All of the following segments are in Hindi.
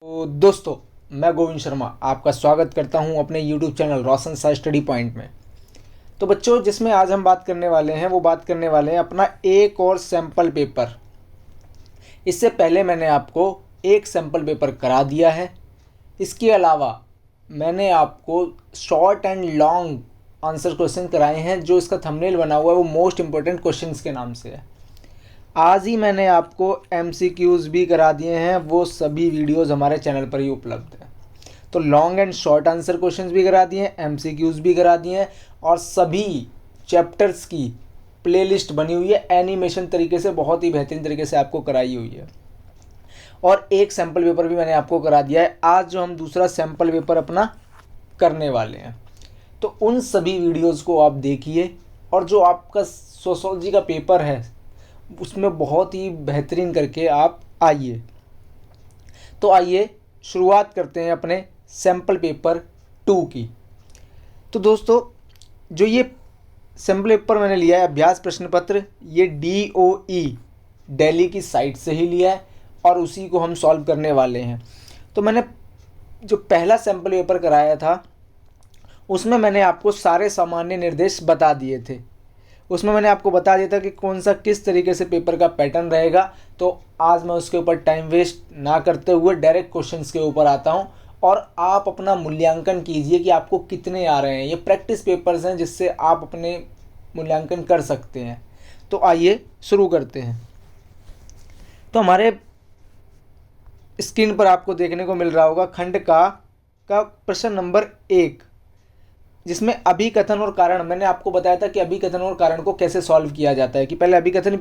तो दोस्तों, मैं गोविंद शर्मा आपका स्वागत करता हूं अपने YouTube चैनल रोशन सा स्टडी पॉइंट में। तो बच्चों, जिसमें आज हम बात करने वाले हैं वो बात करने वाले हैं अपना एक और सैम्पल पेपर। इससे पहले मैंने आपको एक सैम्पल पेपर करा दिया है। इसके अलावा मैंने आपको short and long answer question कराए हैं। जो इसका थंबनेल बना हुआ है वो मोस्ट इंपॉर्टेंट क्वेश्चंस के नाम से है। आज ही मैंने आपको MCQs भी करा दिए हैं, वो सभी वीडियोस हमारे चैनल पर ही उपलब्ध हैं। तो long and short answer questions भी करा दिए हैं, MCQs भी करा दिए हैं और सभी चैप्टर्स की प्लेलिस्ट बनी हुई है एनिमेशन तरीके से, बहुत ही बेहतरीन तरीके से आपको कराई हुई है। और एक सैम्पल पेपर भी मैंने आपको करा दिया है। आज जो हम दूसरा सैम्पल पेपर अपना करने वाले हैं, तो उन सभी वीडियोज़ को आप देखिए। और जो आपका सोशोलॉजी का पेपर है उसमें बहुत ही बेहतरीन करके आप आइए। तो आइए शुरुआत करते हैं अपने सैम्पल पेपर 2 की। तो दोस्तों, जो ये सैम्पल पेपर मैंने लिया है अभ्यास प्रश्न पत्र, ये DOE दिल्ली की साइट से ही लिया है और उसी को हम सॉल्व करने वाले हैं। तो मैंने जो पहला सैम्पल पेपर कराया था उसमें मैंने आपको सारे सामान्य निर्देश बता दिए थे। उसमें मैंने आपको बता दिया था कि कौन सा किस तरीके से पेपर का पैटर्न रहेगा। तो आज मैं उसके ऊपर टाइम वेस्ट ना करते हुए डायरेक्ट क्वेश्चंस के ऊपर आता हूं और आप अपना मूल्यांकन कीजिए कि आपको कितने आ रहे हैं। ये प्रैक्टिस पेपर्स हैं जिससे आप अपने मूल्यांकन कर सकते हैं। तो आइए शुरू करते हैं। तो हमारे स्क्रीन पर आपको देखने को मिल रहा होगा खंड का प्रश्न नंबर 1, जिसमें अभिकथन और कारण। मैंने आपको बताया था कि अभिकथन और कारण को कैसे सॉल्व किया जाता है कि पहले अभिकथन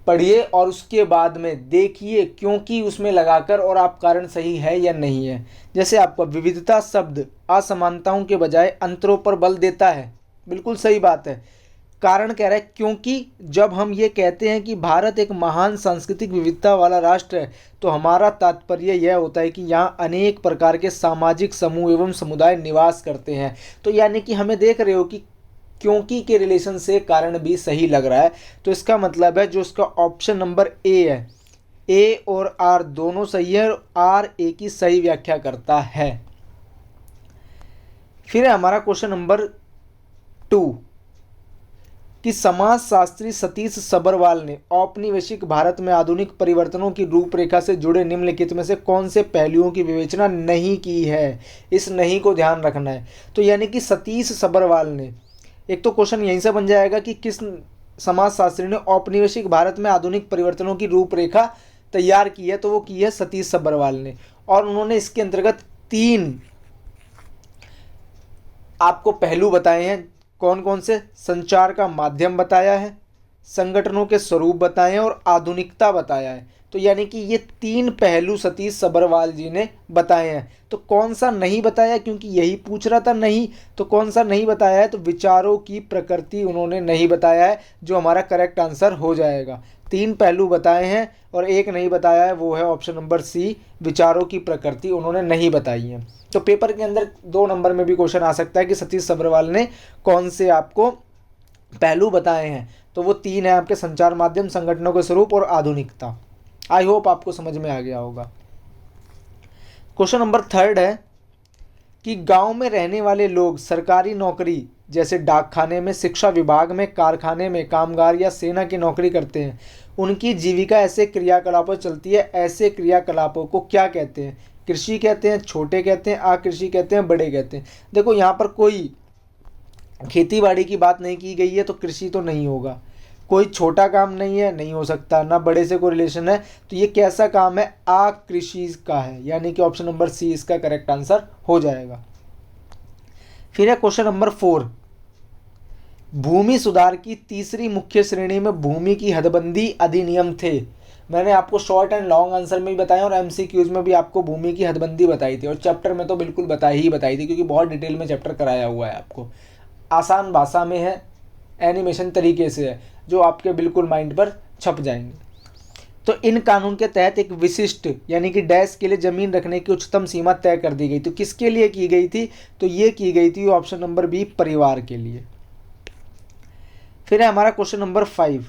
पढ़िए और उसके बाद में देखिए क्योंकि उसमें लगाकर और आप कारण सही है या नहीं है। जैसे आपका विविधता शब्द असमानताओं के बजाय अंतरों पर बल देता है, बिल्कुल सही बात है। कारण कह रहा है क्योंकि जब हम ये कहते हैं कि भारत एक महान सांस्कृतिक विविधता वाला राष्ट्र है, तो हमारा तात्पर्य यह होता है कि यहाँ अनेक प्रकार के सामाजिक समूह एवं समुदाय निवास करते हैं। तो यानी कि हमें देख रहे हो कि क्योंकि के रिलेशन से कारण भी सही लग रहा है। तो इसका मतलब है जो इसका ऑप्शन नंबर ए है, ए और आर दोनों सही है और आर ए की सही व्याख्या करता है। फिर है हमारा क्वेश्चन नंबर 2 कि समाजशास्त्री सतीश सबरवाल ने औपनिवेशिक भारत में आधुनिक परिवर्तनों की रूपरेखा से जुड़े निम्नलिखित में से कौन से पहलुओं की विवेचना नहीं की है। इस नहीं को ध्यान रखना है। तो यानी कि सतीश सबरवाल ने, एक तो क्वेश्चन यहीं से बन जाएगा कि किस समाजशास्त्री ने औपनिवेशिक भारत में आधुनिक परिवर्तनों की रूपरेखा तैयार की है, तो वो की है सतीश सबरवाल ने। और उन्होंने इसके अंतर्गत 3 आपको पहलू बताए हैं। कौन कौन से? संचार का माध्यम बताया है, संगठनों के स्वरूप बताए हैं और आधुनिकता बताया है। तो यानी कि ये 3 पहलू सतीश सबरवाल जी ने बताए हैं। तो कौन सा नहीं बताया, क्योंकि यही पूछ रहा था नहीं, तो कौन सा नहीं बताया है? तो विचारों की प्रकृति उन्होंने नहीं बताया है, जो हमारा करेक्ट आंसर हो जाएगा। 3 पहलू बताए हैं और एक नहीं बताया है, वो है ऑप्शन नंबर सी, विचारों की प्रकृति उन्होंने नहीं बताई है। तो पेपर के अंदर 2 नंबर में भी क्वेश्चन आ सकता है कि सतीश सबरवाल ने कौन से आपको पहलू बताए हैं। तो वो 3 है आपके, संचार माध्यम, संगठनों के स्वरूप और आधुनिकता। आई होप आपको समझ में आ गया होगा। क्वेश्चन नंबर 3 है कि गांव में रहने वाले लोग सरकारी नौकरी जैसे डाकखाने में, शिक्षा विभाग में, कारखाने में कामगार या सेना की नौकरी करते हैं। उनकी जीविका ऐसे क्रियाकलापों चलती है। ऐसे क्रियाकलापों को क्या कहते हैं? कृषि कहते हैं, छोटे कहते हैं, अकृषि कहते हैं, बड़े कहते हैं। देखो यहाँ पर कोई खेती बाड़ी की बात नहीं की गई है, तो कृषि तो नहीं होगा। कोई छोटा काम नहीं है, नहीं हो सकता, ना बड़े से कोई रिलेशन है। तो ये कैसा काम है? अकृषि का है, यानी कि ऑप्शन नंबर सी इसका करेक्ट आंसर हो जाएगा। फिर है क्वेश्चन नंबर 4, भूमि सुधार की तीसरी मुख्य श्रेणी में भूमि की हदबंदी अधिनियम थे। मैंने आपको शॉर्ट एंड लॉन्ग आंसर में भी बताया और MCQs में भी आपको भूमि की हदबंदी बताई थी, और चैप्टर में तो बिल्कुल बताई थी, क्योंकि बहुत डिटेल में चैप्टर कराया हुआ है आपको। आसान भाषा में है, एनिमेशन तरीके से है, जो आपके बिल्कुल माइंड पर छप जाएंगे। तो इन कानून के तहत एक विशिष्ट यानी कि डैश के लिए जमीन रखने की उच्चतम सीमा तय कर दी गई। तो किसके लिए की गई थी? तो ये की गई थी ऑप्शन नंबर बी, परिवार के लिए। फिर है हमारा क्वेश्चन नंबर 5,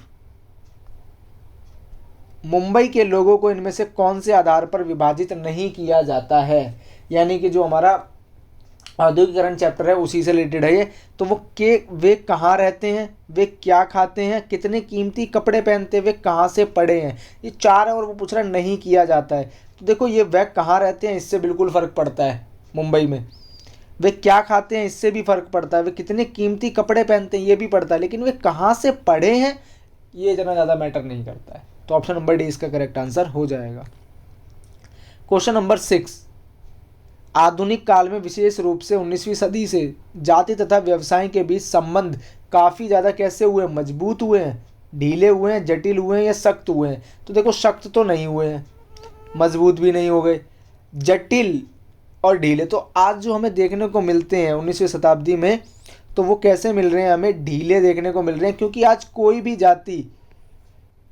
मुंबई के लोगों को इनमें से कौन से आधार पर विभाजित नहीं किया जाता है, यानी कि जो हमारा औद्योगिकरण चैप्टर है उसी से रिलेटेड है ये। तो वे कहाँ रहते हैं, वे क्या खाते हैं, कितने कीमती कपड़े पहनते हैं, वे कहाँ से पढ़े हैं, ये 4 है। और वो पूछ रहा नहीं किया जाता है। तो देखो ये वे कहाँ रहते हैं इससे बिल्कुल फ़र्क पड़ता है मुंबई में, वे क्या खाते हैं इससे भी फ़र्क पड़ता है, वे कितने कीमती कपड़े पहनते हैं ये भी पड़ता है, लेकिन वे कहाँ से पढ़े हैं ये इतना ज़्यादा मैटर नहीं करता है। तो ऑप्शन नंबर डी इसका करेक्ट आंसर हो जाएगा। क्वेश्चन नंबर 6, आधुनिक काल में विशेष रूप से 19वीं सदी से जाति तथा व्यवसाय के बीच संबंध काफ़ी ज़्यादा कैसे हुए, मजबूत हुए हैं, ढीले हुए हैं, जटिल हुए हैं या सख्त हुए हैं। तो देखो सख्त तो नहीं हुए हैं, मजबूत भी नहीं हो गए, जटिल और ढीले। तो आज जो हमें देखने को मिलते हैं 19वीं शताब्दी में, तो वो कैसे मिल रहे हैं, हमें ढीले देखने को मिल रहे हैं। क्योंकि आज कोई भी जाति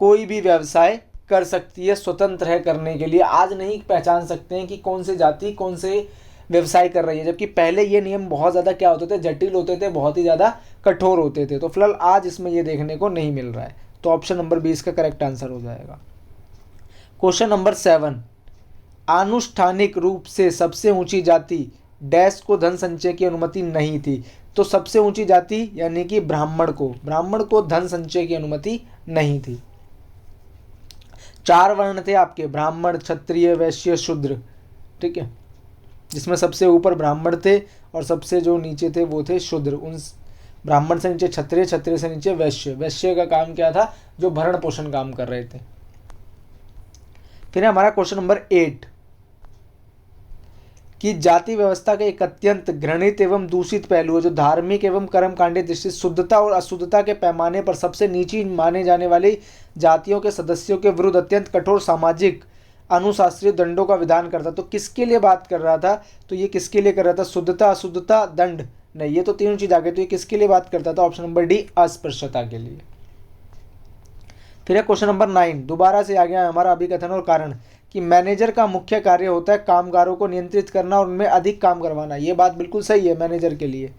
कोई भी व्यवसाय कर सकती है, स्वतंत्र है करने के लिए। आज नहीं पहचान सकते हैं कि कौन से जाति कौन से व्यवसाय कर रही है, जबकि पहले ये नियम बहुत ज़्यादा क्या होते थे, जटिल होते थे, बहुत ही ज़्यादा कठोर होते थे। तो फिलहाल आज इसमें ये देखने को नहीं मिल रहा है। तो ऑप्शन नंबर 20 का करेक्ट आंसर हो जाएगा। क्वेश्चन नंबर 7, आनुष्ठानिक रूप से सबसे ऊंची जाति डैश को धन संचय की अनुमति नहीं थी। तो सबसे ऊंची जाति यानी कि ब्राह्मण को धन संचय की अनुमति नहीं थी। 4 वर्ण थे आपके, ब्राह्मण, क्षत्रिय, वैश्य, शूद्र, ठीक है, जिसमें सबसे ऊपर ब्राह्मण थे और सबसे जो नीचे थे वो थे शूद्र। उन ब्राह्मण से नीचे क्षत्रिय, क्षत्रिय से नीचे वैश्य। वैश्य का काम क्या था, जो भरण पोषण काम कर रहे थे। फिर हमारा क्वेश्चन नंबर 8 कि जाति व्यवस्था का एक अत्यंत घृणित एवं दूषित पहलू है जो धार्मिक एवं कर्मकांडी दृष्टि से शुद्धता और अशुद्धता के पैमाने पर सबसे नीची माने जाने वाली जातियों के सदस्यों के विरुद्ध अत्यंत कठोर सामाजिक अनुशासनीय दंडों का विधान करता। तो किसके लिए बात कर रहा था, तो ये किसके लिए कर रहा था, शुद्धता, अशुद्धता, दंड, नहीं, ये तो तीनों चीज आ गई। तो ये किसके लिए बात करता था, ऑप्शन नंबर डी, अस्पृश्यता के लिए। फिर है क्वेश्चन नंबर 9, दोबारा से आ गया हमारा अभिकथन और कारण कि मैनेजर का मुख्य कार्य होता है कामगारों को नियंत्रित करना और उनमें अधिक काम करवाना। ये बात बिल्कुल सही है मैनेजर के लिए,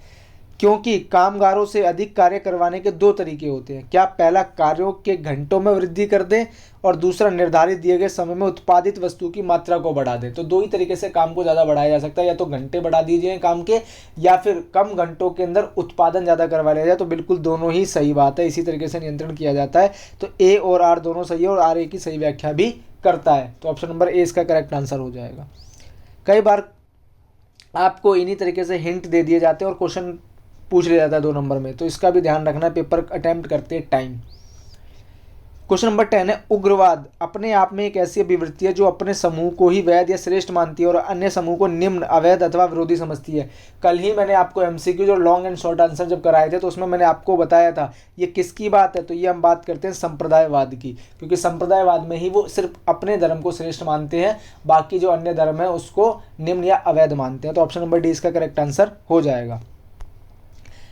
क्योंकि कामगारों से अधिक कार्य करवाने के 2 तरीके होते हैं। क्या, पहला कार्यों के घंटों में वृद्धि कर दें और दूसरा निर्धारित दिए गए समय में उत्पादित वस्तु की मात्रा को बढ़ा दें। तो 2 ही तरीके से काम को ज़्यादा बढ़ाया जा सकता है, या तो घंटे बढ़ा दीजिए काम के, या फिर कम घंटों के अंदर उत्पादन ज़्यादा करवा लिया जाए। तो बिल्कुल दोनों ही सही बात है, इसी तरीके से नियंत्रण किया जाता है। तो ए और आर दोनों सही है और आर ए की सही व्याख्या भी करता है। तो ऑप्शन नंबर ए इसका करेक्ट आंसर हो जाएगा। कई बार आपको इन्हीं तरीके से हिंट दे दिए जाते हैं और क्वेश्चन पूछ लिया जाता है 2 नंबर में, तो इसका भी ध्यान रखना पेपर अटेम्प्ट करते टाइम। क्वेश्चन नंबर 10 है, उग्रवाद अपने आप में एक ऐसी अभिवृत्ति है जो अपने समूह को ही वैध या श्रेष्ठ मानती है और अन्य समूह को निम्न, अवैध अथवा विरोधी समझती है। कल ही मैंने आपको एमसीक्यू जो लॉन्ग एंड शॉर्ट आंसर जब कराए थे तो उसमें मैंने आपको बताया था ये किसकी बात है। तो ये हम बात करते हैं संप्रदायवाद की, क्योंकि संप्रदायवाद में ही वो सिर्फ अपने धर्म को श्रेष्ठ मानते हैं, बाकी जो अन्य धर्म है उसको निम्न या अवैध मानते हैं। तो ऑप्शन नंबर डी इसका करेक्ट आंसर हो जाएगा।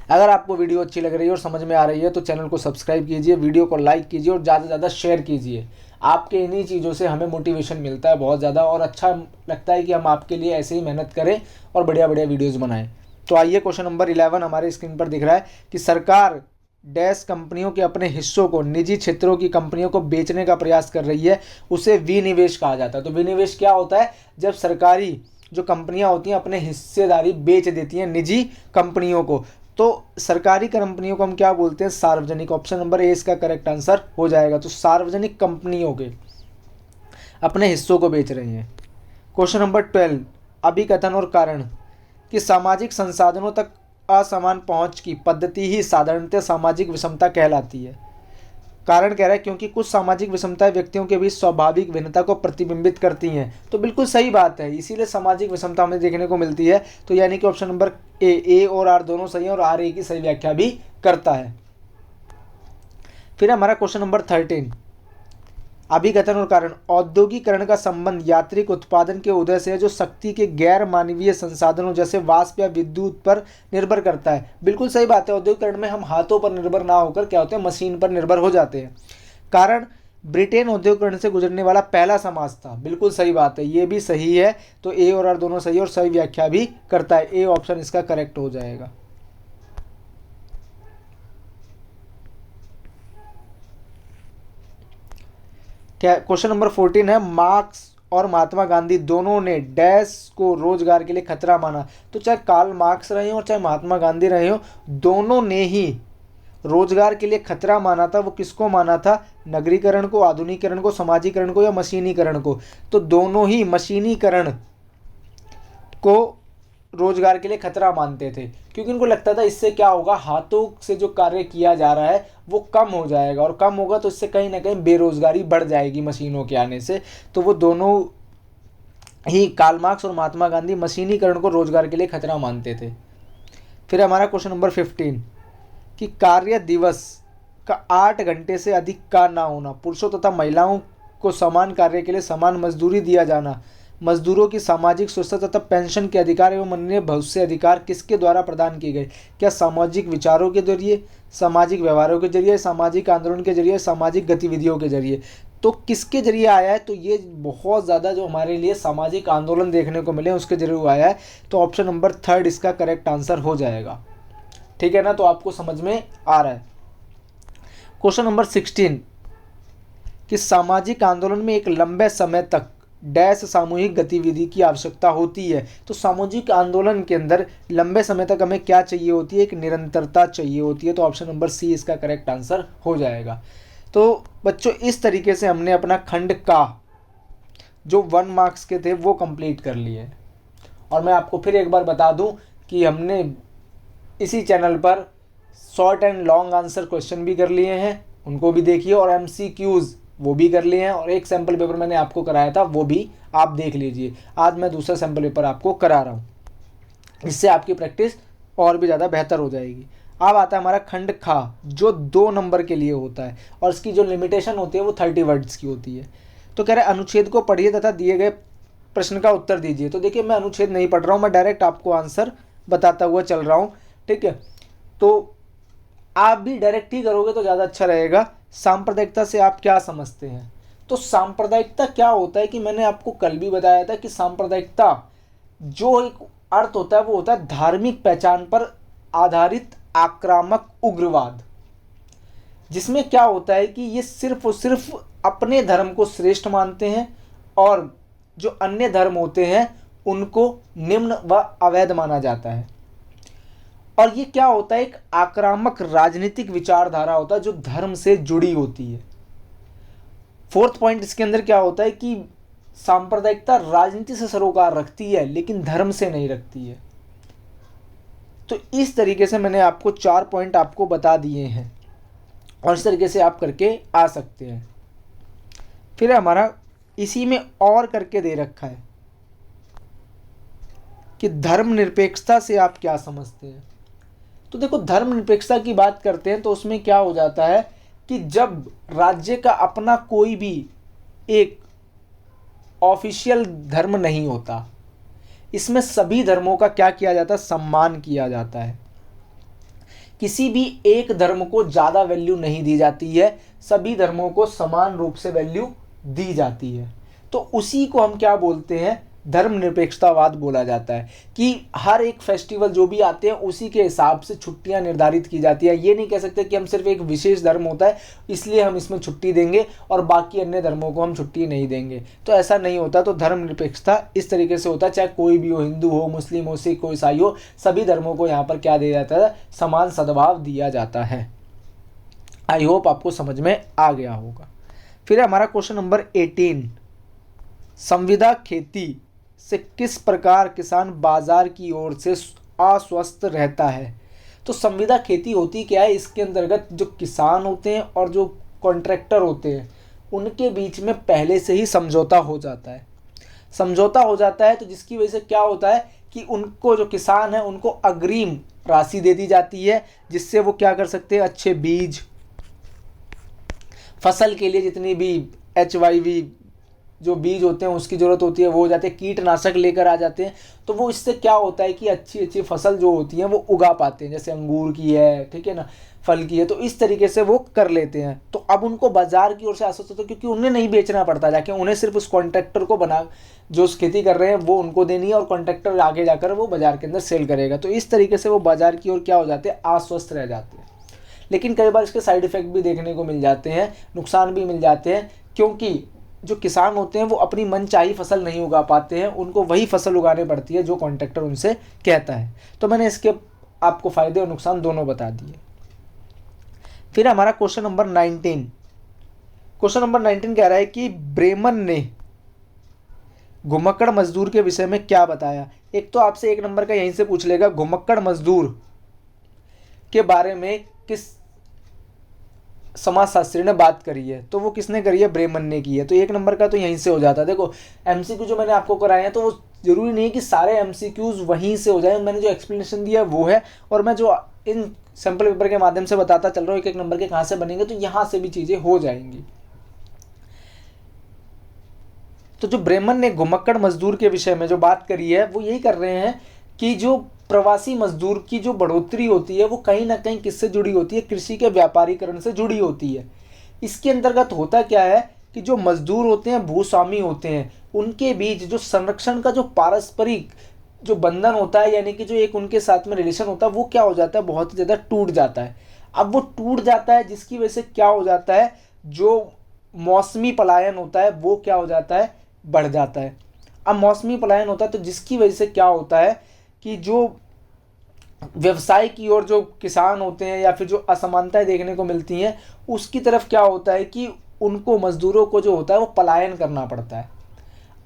अगर आपको वीडियो अच्छी लग रही है और समझ में आ रही है तो चैनल को सब्सक्राइब कीजिए, वीडियो को लाइक कीजिए और ज़्यादा से ज़्यादा शेयर कीजिए। आपके इन्हीं चीज़ों से हमें मोटिवेशन मिलता है बहुत ज़्यादा और अच्छा लगता है कि हम आपके लिए ऐसे ही मेहनत करें और बढ़िया बढ़िया वीडियोज़ बनाएं। तो आइए क्वेश्चन नंबर 11 हमारे स्क्रीन पर दिख रहा है कि सरकार डैश कंपनियों के अपने हिस्सों को निजी क्षेत्रों की कंपनियों को बेचने का प्रयास कर रही है, उसे विनिवेश कहा जाता है। तो विनिवेश क्या होता है, जब सरकारी जो कंपनियां होती हैं अपने हिस्सेदारी बेच देती हैं निजी कंपनियों को, तो सरकारी कंपनियों को हम क्या बोलते हैं, सार्वजनिक। ऑप्शन नंबर ए इसका करेक्ट आंसर हो जाएगा। तो सार्वजनिक कंपनियों के अपने हिस्सों को बेच रही हैं। क्वेश्चन नंबर 12, अभिकथन और कारण कि सामाजिक संसाधनों तक असमान पहुंच की पद्धति ही साधारणतः सामाजिक विषमता कहलाती है। कारण कह रहा है क्योंकि कुछ सामाजिक विषमताएं व्यक्तियों के बीच स्वाभाविक भिन्नता को प्रतिबिंबित करती हैं। तो बिल्कुल सही बात है, इसीलिए सामाजिक विषमता हमें देखने को मिलती है। तो यानी कि ऑप्शन नंबर ए और आर दोनों सही है और आर ए की सही व्याख्या भी करता है। फिर हमारा क्वेश्चन नंबर 13, अभिकथन और कारण, औद्योगिकरण का संबंध यांत्रिक उत्पादन के उदय से है जो शक्ति के गैर मानवीय संसाधनों जैसे वाष्प या विद्युत पर निर्भर करता है। बिल्कुल सही बात है, औद्योगिकरण में हम हाथों पर निर्भर ना होकर क्या होते हैं, मशीन पर निर्भर हो जाते हैं। कारण, ब्रिटेन औद्योगिकरण से गुजरने वाला पहला समाज था। बिल्कुल सही बात है, ये भी सही है। तो ए और आर दोनों सही और सही व्याख्या भी करता है। ए ऑप्शन इसका करेक्ट हो जाएगा। क्या क्वेश्चन नंबर 14 है, मार्क्स और महात्मा गांधी दोनों ने डैश को रोजगार के लिए खतरा माना। तो चाहे कार्ल मार्क्स रहे हो और चाहे महात्मा गांधी रहे हो, दोनों ने ही रोजगार के लिए खतरा माना था। वो किसको माना था? नगरीकरण को, आधुनिकीकरण को, समाजीकरण को या मशीनीकरण को? तो दोनों ही मशीनीकरण को रोजगार के लिए खतरा मानते थे, क्योंकि उनको लगता था इससे क्या होगा, हाथों से जो कार्य किया जा रहा है वो कम हो जाएगा, और कम होगा तो इससे कहीं ना कहीं बेरोजगारी बढ़ जाएगी मशीनों के आने से। तो वो दोनों ही, कार्ल मार्क्स और महात्मा गांधी, मशीनीकरण को रोजगार के लिए खतरा मानते थे। फिर हमारा क्वेश्चन नंबर 15 कि कार्य दिवस का 8 घंटे से अधिक का ना होना, पुरुषों तथा महिलाओं को समान कार्य के लिए समान मजदूरी दिया जाना, मजदूरों की सामाजिक सुरक्षा तथा पेंशन के अधिकार एवं अन्य भविष्य अधिकार किसके द्वारा प्रदान किए गए? क्या सामाजिक विचारों के जरिए, सामाजिक व्यवहारों के जरिए, सामाजिक आंदोलन के जरिए, सामाजिक गतिविधियों के जरिए? तो किसके जरिए आया है? तो ये बहुत ज़्यादा जो हमारे लिए सामाजिक आंदोलन देखने को मिले उसके जरिए आया है। तो ऑप्शन नंबर 3 इसका करेक्ट आंसर हो जाएगा। ठीक है ना, तो आपको समझ में आ रहा है। क्वेश्चन नंबर 16 कि सामाजिक आंदोलन में एक लंबे समय तक डैश सामूहिक गतिविधि की आवश्यकता होती है। तो सामूहिक आंदोलन के अंदर लंबे समय तक हमें क्या चाहिए होती है? एक निरंतरता चाहिए होती है। तो ऑप्शन नंबर सी इसका करेक्ट आंसर हो जाएगा। तो बच्चों, इस तरीके से हमने अपना खंड का जो 1 मार्क्स के थे वो कंप्लीट कर लिए। और मैं आपको फिर एक बार बता दूं कि हमने इसी चैनल पर short and long answer question भी कर लिए हैं, उनको भी देखिए, और MCQs वो भी कर लिए हैं, और एक सैम्पल पेपर मैंने आपको कराया था वो भी आप देख लीजिए। आज मैं दूसरा सैम्पल पेपर आपको करा रहा हूँ, इससे आपकी प्रैक्टिस और भी ज़्यादा बेहतर हो जाएगी। अब आता है हमारा खंड खा, जो 2 नंबर के लिए होता है, और इसकी जो लिमिटेशन होती है वो 30 वर्ड्स की होती है। तो कह रहे हैं अनुच्छेद को पढ़िए तथा दिए गए प्रश्न का उत्तर दीजिए। तो देखिए, मैं अनुच्छेद नहीं पढ़ रहा हूँ, मैं डायरेक्ट आपको आंसर बताता हुआ चल रहा हूँ। ठीक है, तो आप भी डायरेक्ट ही करोगे तो ज़्यादा अच्छा रहेगा। सांप्रदायिकता से आप क्या समझते हैं? तो सांप्रदायिकता क्या होता है कि मैंने आपको कल भी बताया था कि सांप्रदायिकता जो एक अर्थ होता है वो होता है धार्मिक पहचान पर आधारित आक्रामक उग्रवाद, जिसमें क्या होता है कि ये सिर्फ और सिर्फ अपने धर्म को श्रेष्ठ मानते हैं और जो अन्य धर्म होते हैं उनको निम्न व अवैध माना जाता है। और ये क्या होता है? एक आक्रामक राजनीतिक विचारधारा होता है जो धर्म से जुड़ी होती है। 4th पॉइंट इसके अंदर क्या होता है कि सांप्रदायिकता राजनीति से सरोकार रखती है लेकिन धर्म से नहीं रखती है। तो इस तरीके से मैंने आपको 4 पॉइंट आपको बता दिए हैं, और इस तरीके से आप करके आ सकते हैं। फिर हमारा इसी में और करके दे रखा है कि धर्मनिरपेक्षता से आप क्या समझते हैं? तो देखो, धर्मनिरपेक्षता की बात करते हैं तो उसमें क्या हो जाता है कि जब राज्य का अपना कोई भी एक ऑफिशियल धर्म नहीं होता, इसमें सभी धर्मों का क्या किया जाता है? सम्मान किया जाता है। किसी भी एक धर्म को ज़्यादा वैल्यू नहीं दी जाती है, सभी धर्मों को समान रूप से वैल्यू दी जाती है। तो उसी को हम क्या बोलते हैं? धर्मनिरपेक्षतावाद बोला जाता है कि हर एक फेस्टिवल जो भी आते हैं उसी के हिसाब से छुट्टियां निर्धारित की जाती है। ये नहीं कह सकते कि हम सिर्फ एक विशेष धर्म होता है इसलिए हम इसमें छुट्टी देंगे और बाकी अन्य धर्मों को हम छुट्टी नहीं देंगे, तो ऐसा नहीं होता। तो धर्मनिरपेक्षता इस तरीके से होता है, चाहे कोई भी हो, हिंदू हो, मुस्लिम हो, सिख हो, ईसाई हो, सभी धर्मों को यहाँ पर क्या दिया जाता है? समान सद्भाव दिया जाता है। आई होप आपको समझ में आ गया होगा। फिर हमारा क्वेश्चन नंबर 18, संविदा खेती से किस प्रकार किसान बाजार की ओर से अस्वस्थ रहता है? तो संविदा खेती होती क्या है? इसके अंतर्गत जो किसान होते हैं और जो कॉन्ट्रैक्टर होते हैं उनके बीच में पहले से ही समझौता हो जाता है। समझौता हो जाता है तो जिसकी वजह से क्या होता है कि उनको, जो किसान है, उनको अग्रिम राशि दे दी जाती है, जिससे वो क्या कर सकते हैं? अच्छे बीज, फसल के लिए जितनी भी HYV जो बीज होते हैं उसकी ज़रूरत होती है वो हो जाते हैं, कीटनाशक लेकर आ जाते हैं। तो वो इससे क्या होता है कि अच्छी अच्छी फसल जो होती है वो उगा पाते हैं, जैसे अंगूर की है, ठीक है ना, फल की है, तो इस तरीके से वो कर लेते हैं। तो अब उनको बाजार की ओर से आश्वस्त होता है क्योंकि उन्हें नहीं बेचना पड़ता जाके, उन्हें सिर्फ उस कॉन्ट्रैक्टर को बना जो उस खेती कर रहे हैं वो उनको देनी है और कॉन्ट्रैक्टर आगे जाकर वो बाजार के अंदर सेल करेगा। तो इस तरीके से वो बाजार की ओर क्या हो जाते हैं? आश्वस्त रह जाते हैं। लेकिन कई बार इसके साइड इफेक्ट भी देखने को मिल जाते हैं, नुकसान भी मिल जाते हैं, क्योंकि जो किसान होते हैं वो अपनी मनचाही फसल नहीं उगा पाते हैं, उनको वही फसल उगानी पड़ती है जो कॉन्ट्रैक्टर उनसे कहता है। तो मैंने इसके आपको फ़ायदे और नुकसान दोनों बता दिए। फिर हमारा क्वेश्चन नंबर 19। क्वेश्चन नंबर 19 कह रहा है कि ब्रेमन ने घुमक्कड़ मजदूर के विषय में क्या बताया। एक तो आपसे 1 नंबर का यहीं से पूछ लेगा, घुमक्कड़ मजदूर के बारे में किस समाजशास्त्री ने बात करी है, तो वो किसने करी है, ब्रेमन ने की है। तो 1 नंबर का तो यहीं से हो जाता है। देखो एमसीक्यू जो मैंने आपको कराए हैं तो वो जरूरी नहीं है कि सारे एमसीक्यूज वहीं से हो जाए, मैंने जो एक्सप्लेनेशन दिया वो है, और मैं जो इन सैम्पल पेपर के माध्यम से बताता चल रहा हूँ 1-1 नंबर के कहाँ से बनेंगे, तो यहाँ से भी चीज़ें हो जाएंगी। तो जो ब्रेमन ने घुमक्कड़ मजदूर के विषय में जो बात करी है वो यही कर रहे हैं कि जो प्रवासी मजदूर की जो बढ़ोतरी होती है वो कहीं ना कहीं किससे जुड़ी होती है, कृषि के व्यापारीकरण से जुड़ी होती है। इसके अंतर्गत होता क्या है कि जो मजदूर होते हैं, भूस्वामी होते हैं, उनके बीच जो संरक्षण का जो पारस्परिक जो बंधन होता है, यानी कि जो एक उनके साथ में रिलेशन होता है, वो क्या हो जाता है, बहुत ही ज़्यादा टूट जाता है। अब वो टूट जाता है जिसकी वजह से क्या हो जाता है, जो मौसमी पलायन होता है वो क्या हो जाता है, बढ़ जाता है। अब मौसमी पलायन होता है तो जिसकी वजह से क्या होता है कि जो व्यवसाय की ओर जो किसान होते हैं या फिर जो असमानताएं देखने को मिलती हैं उसकी तरफ क्या होता है कि उनको, मजदूरों को जो होता है वो पलायन करना पड़ता है।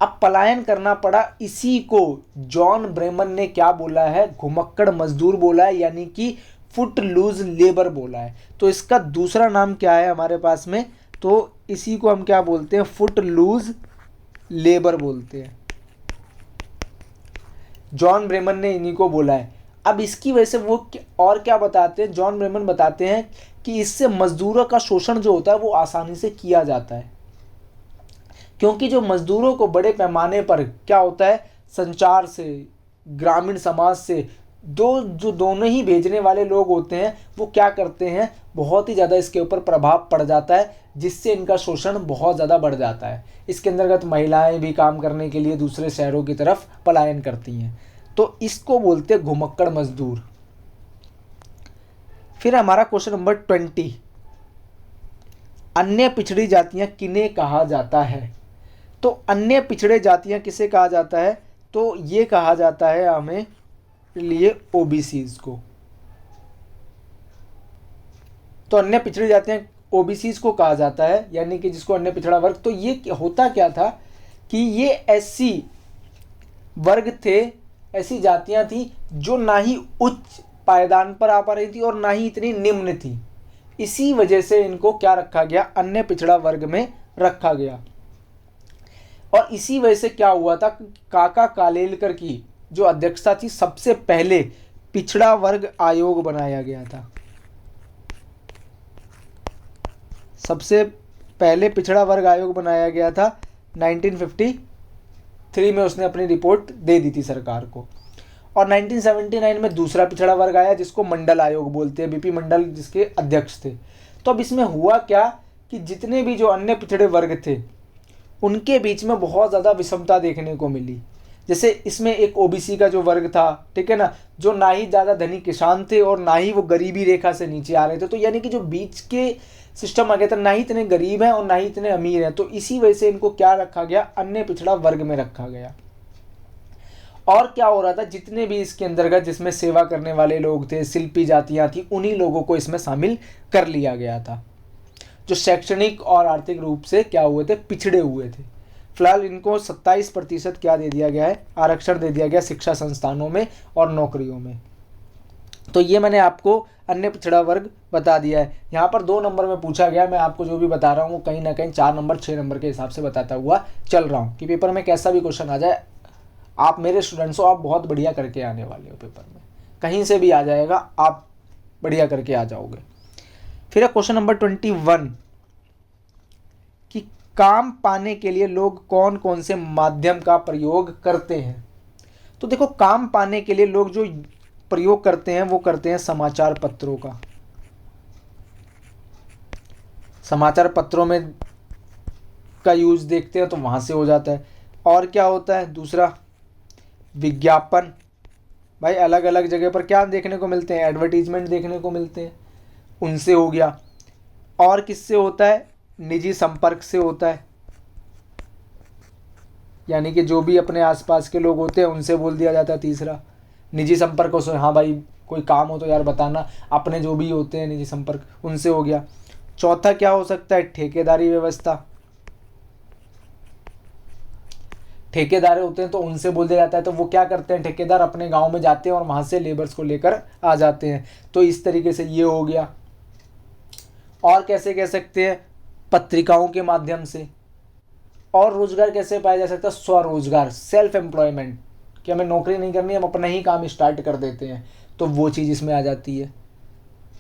अब पलायन करना पड़ा, इसी को जॉन ब्रेमन ने क्या बोला है, घुमक्कड़ मजदूर बोला है, यानी कि फुट लूज लेबर बोला है। तो इसका दूसरा नाम क्या है हमारे पास में, तो इसी को हम क्या बोलते हैं, फुट लूज लेबर बोलते हैं। जॉन ब्रेमन ने इन्हीं को बोला है। अब इसकी वजह से वो और क्या बताते हैं, जॉन ब्रेमन बताते हैं कि इससे मजदूरों का शोषण जो होता है वो आसानी से किया जाता है, क्योंकि जो मजदूरों को बड़े पैमाने पर क्या होता है, संचार से, ग्रामीण समाज से जो दोनों ही भेजने वाले लोग होते हैं वो क्या करते हैं, बहुत ही ज़्यादा इसके ऊपर प्रभाव पड़ जाता है, जिससे इनका शोषण बहुत ज़्यादा बढ़ जाता है। इसके अंतर्गत महिलाएं भी काम करने के लिए दूसरे शहरों की तरफ पलायन करती हैं। तो इसको बोलते हैं घुमक्कड़ मजदूर। फिर हमारा क्वेश्चन नंबर 20, अन्य पिछड़ी जातियां किन्हें कहा जाता है। तो अन्य पिछड़े जातियां किसे कहा जाता है, तो ये कहा जाता है हमें लिए ओबीसीज को। तो अन्य पिछड़ी जातियां ओबीसीज को कहा जाता है, यानी कि जिसको अन्य पिछड़ा वर्ग। तो ये होता क्या था कि ये ऐसी वर्ग थे, ऐसी जातियां थी जो ना ही उच्च पायदान पर आ पा रही थी और ना ही इतनी निम्न थी। इसी वजह से इनको क्या रखा गया, अन्य पिछड़ा वर्ग में रखा गया। और इसी वजह से क्या हुआ था, काका कालेलकर की जो अध्यक्षता थी, सबसे पहले पिछड़ा वर्ग आयोग बनाया गया था। सबसे पहले पिछड़ा वर्ग आयोग बनाया गया था 1953 में, उसने अपनी रिपोर्ट दे दी थी सरकार को। और 1979 में दूसरा पिछड़ा वर्ग आया जिसको मंडल आयोग बोलते हैं, बीपी मंडल जिसके अध्यक्ष थे। तो अब इसमें हुआ क्या कि जितने भी जो अन्य पिछड़े वर्ग थे उनके बीच में बहुत ज़्यादा विषमता देखने को मिली। जैसे इसमें एक ओबीसी का जो वर्ग था, ठीक है ना, जो ना ही ज़्यादा धनी किसान थे और ना ही वो गरीबी रेखा से नीचे आ रहे थे। तो यानी कि जो बीच के सिस्टम आ गया था, ना ही इतने गरीब हैं और ना ही इतने अमीर हैं। तो इसी वजह से इनको क्या रखा गया, अन्य पिछड़ा वर्ग में रखा गया। और क्या हो रहा था, जितने भी इसके अंतर्गत जिसमें सेवा करने वाले लोग थे, शिल्पी जातियां थी, उन्हीं लोगों को इसमें शामिल कर लिया गया था, जो शैक्षणिक और आर्थिक रूप से क्या हुए थे, पिछड़े हुए थे। फिलहाल इनको 27% क्या दे दिया गया है, आरक्षण दे दिया गया शिक्षा संस्थानों में और नौकरियों में। तो ये मैंने आपको अन्य पिछड़ा वर्ग बता दिया है। यहाँ पर 2 नंबर में पूछा गया, मैं आपको जो भी बता रहा हूँ वो कहीं ना कहीं 4 नंबर 6 नंबर के हिसाब से बताता हुआ चल रहा हूँ, कि पेपर में कैसा भी क्वेश्चन आ जाए, आप मेरे स्टूडेंट्स हो, आप बहुत बढ़िया करके आने वाले हो पेपर में, कहीं से भी आ जाएगा, आप बढ़िया करके आ जाओगे। फिर है क्वेश्चन नंबर 21 कि काम पाने के लिए लोग कौन कौन से माध्यम का प्रयोग करते हैं। तो देखो, काम पाने के लिए लोग जो प्रयोग करते हैं वो करते हैं समाचार पत्रों का। समाचार पत्रों में का यूज देखते हैं तो वहां से हो जाता है। और क्या होता है दूसरा, विज्ञापन। भाई अलग अलग जगह पर क्या देखने को मिलते हैं, एडवर्टीजमेंट देखने को मिलते हैं, उनसे हो गया। और किससे होता है, निजी संपर्क से होता है। यानी कि जो भी अपने आसपास के लोग होते हैं उनसे बोल दिया जाता है। तीसरा निजी संपर्क हो, हाँ भाई कोई काम हो तो यार बताना, अपने जो भी होते हैं निजी संपर्क उनसे हो गया। चौथा क्या हो सकता है, ठेकेदारी व्यवस्था। ठेकेदार होते हैं तो उनसे बोल दिया जाता है, तो वो क्या करते हैं, ठेकेदार अपने गांव में जाते हैं और वहां से लेबर्स को लेकर आ जाते हैं। तो इस तरीके से ये हो गया। और कैसे कह सकते हैं, पत्रिकाओं के माध्यम से। और रोजगार कैसे पाया जा सकता है, स्वरोजगार, सेल्फ एम्प्लॉयमेंट, कि हमें नौकरी नहीं करनी, हम अपना ही काम स्टार्ट कर देते हैं, तो वो चीज़ इसमें आ जाती है।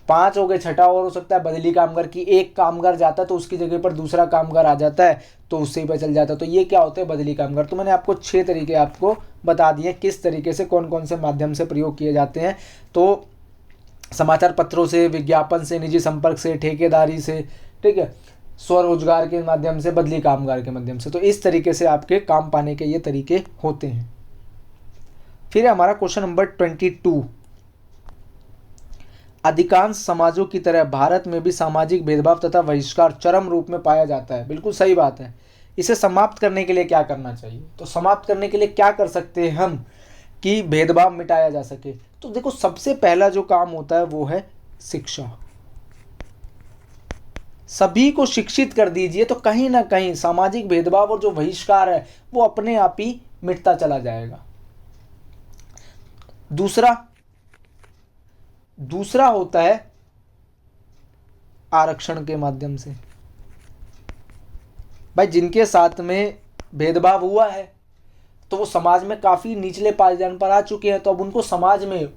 5 हो गए। छठा और हो सकता है बदली कामगार, की एक कामगार जाता है तो उसकी जगह पर दूसरा कामगार आ जाता है, तो उससे ही पता चल जाता है। तो ये क्या होते हैं, बदली कामगार। तो मैंने आपको 6 तरीके आपको बता दिए किस तरीके से कौन कौन से माध्यम से प्रयोग किए जाते हैं। तो समाचार पत्रों से, विज्ञापन से, निजी संपर्क से, ठेकेदारी से, ठीक है, स्वरोजगार के माध्यम से, बदली कामगार के माध्यम से। तो इस तरीके से आपके काम पाने के ये तरीके होते हैं। फिर है हमारा क्वेश्चन नंबर 22। अधिकांश समाजों की तरह भारत में भी सामाजिक भेदभाव तथा बहिष्कार चरम रूप में पाया जाता है। बिल्कुल सही बात है। इसे समाप्त करने के लिए क्या करना चाहिए, तो समाप्त करने के लिए क्या कर सकते हैं हम कि भेदभाव मिटाया जा सके। तो देखो, सबसे पहला जो काम होता है वो है शिक्षा। सभी को शिक्षित कर दीजिए तो कहीं ना कहीं सामाजिक भेदभाव और जो बहिष्कार है वो अपने आप ही मिटता चला जाएगा। दूसरा होता है आरक्षण के माध्यम से। भाई जिनके साथ में भेदभाव हुआ है तो वो समाज में काफी निचले पायदान पर आ चुके हैं, तो अब उनको समाज में